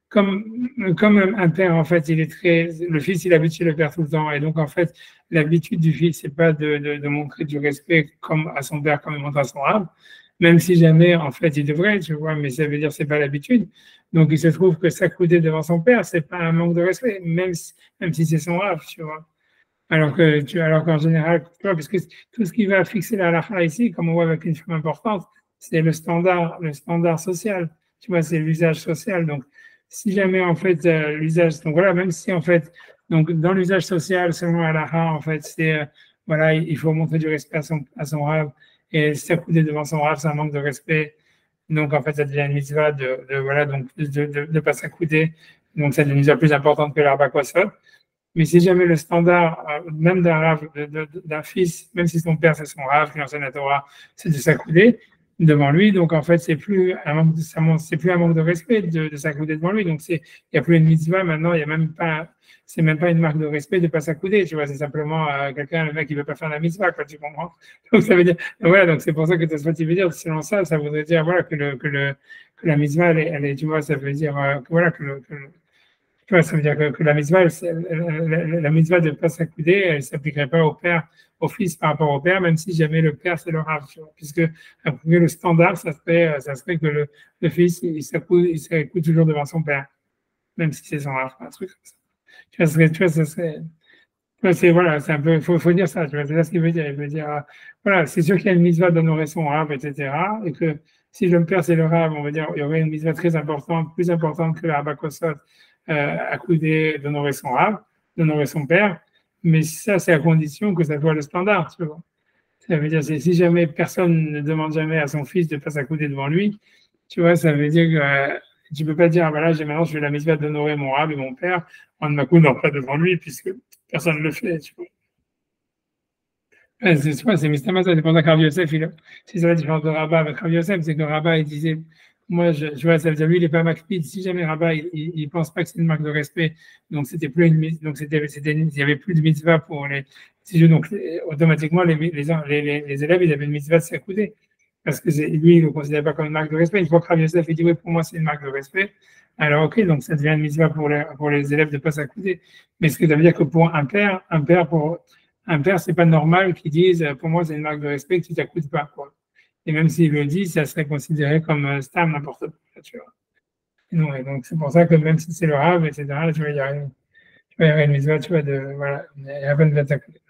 Speaker 1: comme un père, en fait, le fils, il habite chez le père tout le temps. Et donc, en fait, l'habitude du fils, c'est pas de montrer du respect comme à son père, comme il montre à son rave, même si jamais, en fait, il devrait, tu vois, mais ça veut dire c'est pas l'habitude. Donc, il se trouve que s'accouder devant son père, c'est pas un manque de respect, même si c'est son rave, tu vois. Alors qu'en général, tu vois, parce que tout ce qui va fixer la halakha ici, comme on voit avec une femme importante, c'est le standard social. Tu vois, c'est l'usage social. Donc, si jamais, en fait, l'usage, donc voilà, même si, en fait, donc, dans l'usage social, selon halakha, en fait, voilà, il faut montrer du respect à son rave, et s'accouder devant son rave, c'est un manque de respect. Donc, en fait, ça devient une mitzvah voilà, donc, de pas s'accouder. Donc, ça devient une mitzvah plus importante que l'arba kosot. Mais si jamais le standard, même d'un fils, même si son père c'est son rave qui enseigne la Torah, c'est de s'accouder devant lui, donc en fait c'est plus un manque de respect de s'accouder devant lui. Donc il n'y a plus une mitzvah maintenant, il y a même pas, c'est même pas une marque de respect de pas s'accouder, tu vois, c'est simplement le mec qui veut pas faire la mitzvah, quoi, tu comprends. Donc ça veut dire, voilà, donc c'est pour ça que tu veux dire, selon ça voudrait dire voilà que la mitzvah elle est, tu vois, ça veut dire voilà tu vois, ça veut dire que la mitzvah, la mitzvah de ne pas s'accouder, elle ne s'appliquerait pas au fils par rapport au père, même si jamais le père, c'est le rave, puisque le standard, ça serait que le fils, il s'accoude toujours devant son père. même si c'est son raf, un truc comme ça. Tu vois, ça serait. C'est voilà, c'est un peu, faut dire ça, tu vois, c'est ça ce qu'il veut dire. Il veut dire, voilà, c'est sûr qu'il y a une mitzvah d'honorer son rab, etc. Et que si le père c'est le rab, on va dire, il y aurait une mitzvah très importante, plus importante que la Habakosot, accoudé d'honorer son rab, d'honorer son père. Mais ça, c'est à condition que ça soit le standard, tu vois. Ça veut dire, si jamais personne ne demande jamais à son fils de pas s'accouder devant lui, tu vois, ça veut dire que tu peux pas dire, ah, voilà, maintenant je fais la mitzvah d'honorer mon rab et mon père en ne m'accoudant pas devant lui, puisque personne ne le fait, tu vois. C'est Mistamasa, c'est pour ça que Rav Yosef, c'est ça la différence de Rabat avec Rav Yosef, c'est que Rabat, il disait, moi, je vois, ça veut dire, lui, il n'est pas makpid. Si jamais Rabat, il pense pas que c'est une marque de respect, donc c'était plus une, donc il y avait plus de mitzvah pour les, donc automatiquement, les élèves, ils avaient une mitzvah de s'accouder. Parce que lui, il ne le considère pas comme une marque de respect. Une fois que Rav Yosef, il dit, oui, pour moi, c'est une marque de respect. Alors, ok, donc ça devient une mitzvah pour les élèves de ne pas s'accouder. Mais ce que ça veut dire que pour un père, c'est pas normal qu'ils disent, pour moi, c'est une marque de respect que tu t'accoudes pas, quoi. Et même s'il le dit, ça serait considéré comme stam, n'importe quoi, tu vois. Et donc, c'est pour ça que même si c'est le rave, etc., tu vas y arriver. Tu vas y arriver une mitzvah, tu vois, voilà, il n'y a pas de t'accouder.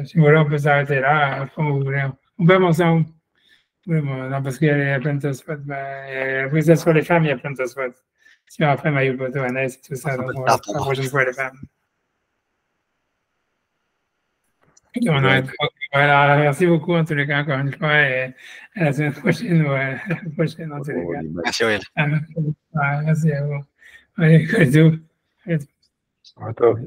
Speaker 1: Si vous voulez, on peut s'arrêter là, comme vous voulez. On peut avancer en haut. Oui, bon, non, parce qu'il y a plein de spots. Après, ça, sur les femmes, il y a plein de spots. Si après, Maïboto, Anès, et tout ça, donc on va la prochaine fois, les femmes. On arrête. Voilà, merci beaucoup en tous les cas, encore une fois, et à la semaine prochaine ou à la prochaine en tous les cas.
Speaker 3: Merci, Will.
Speaker 1: Merci à vous. Allez, bisous.
Speaker 4: À toi.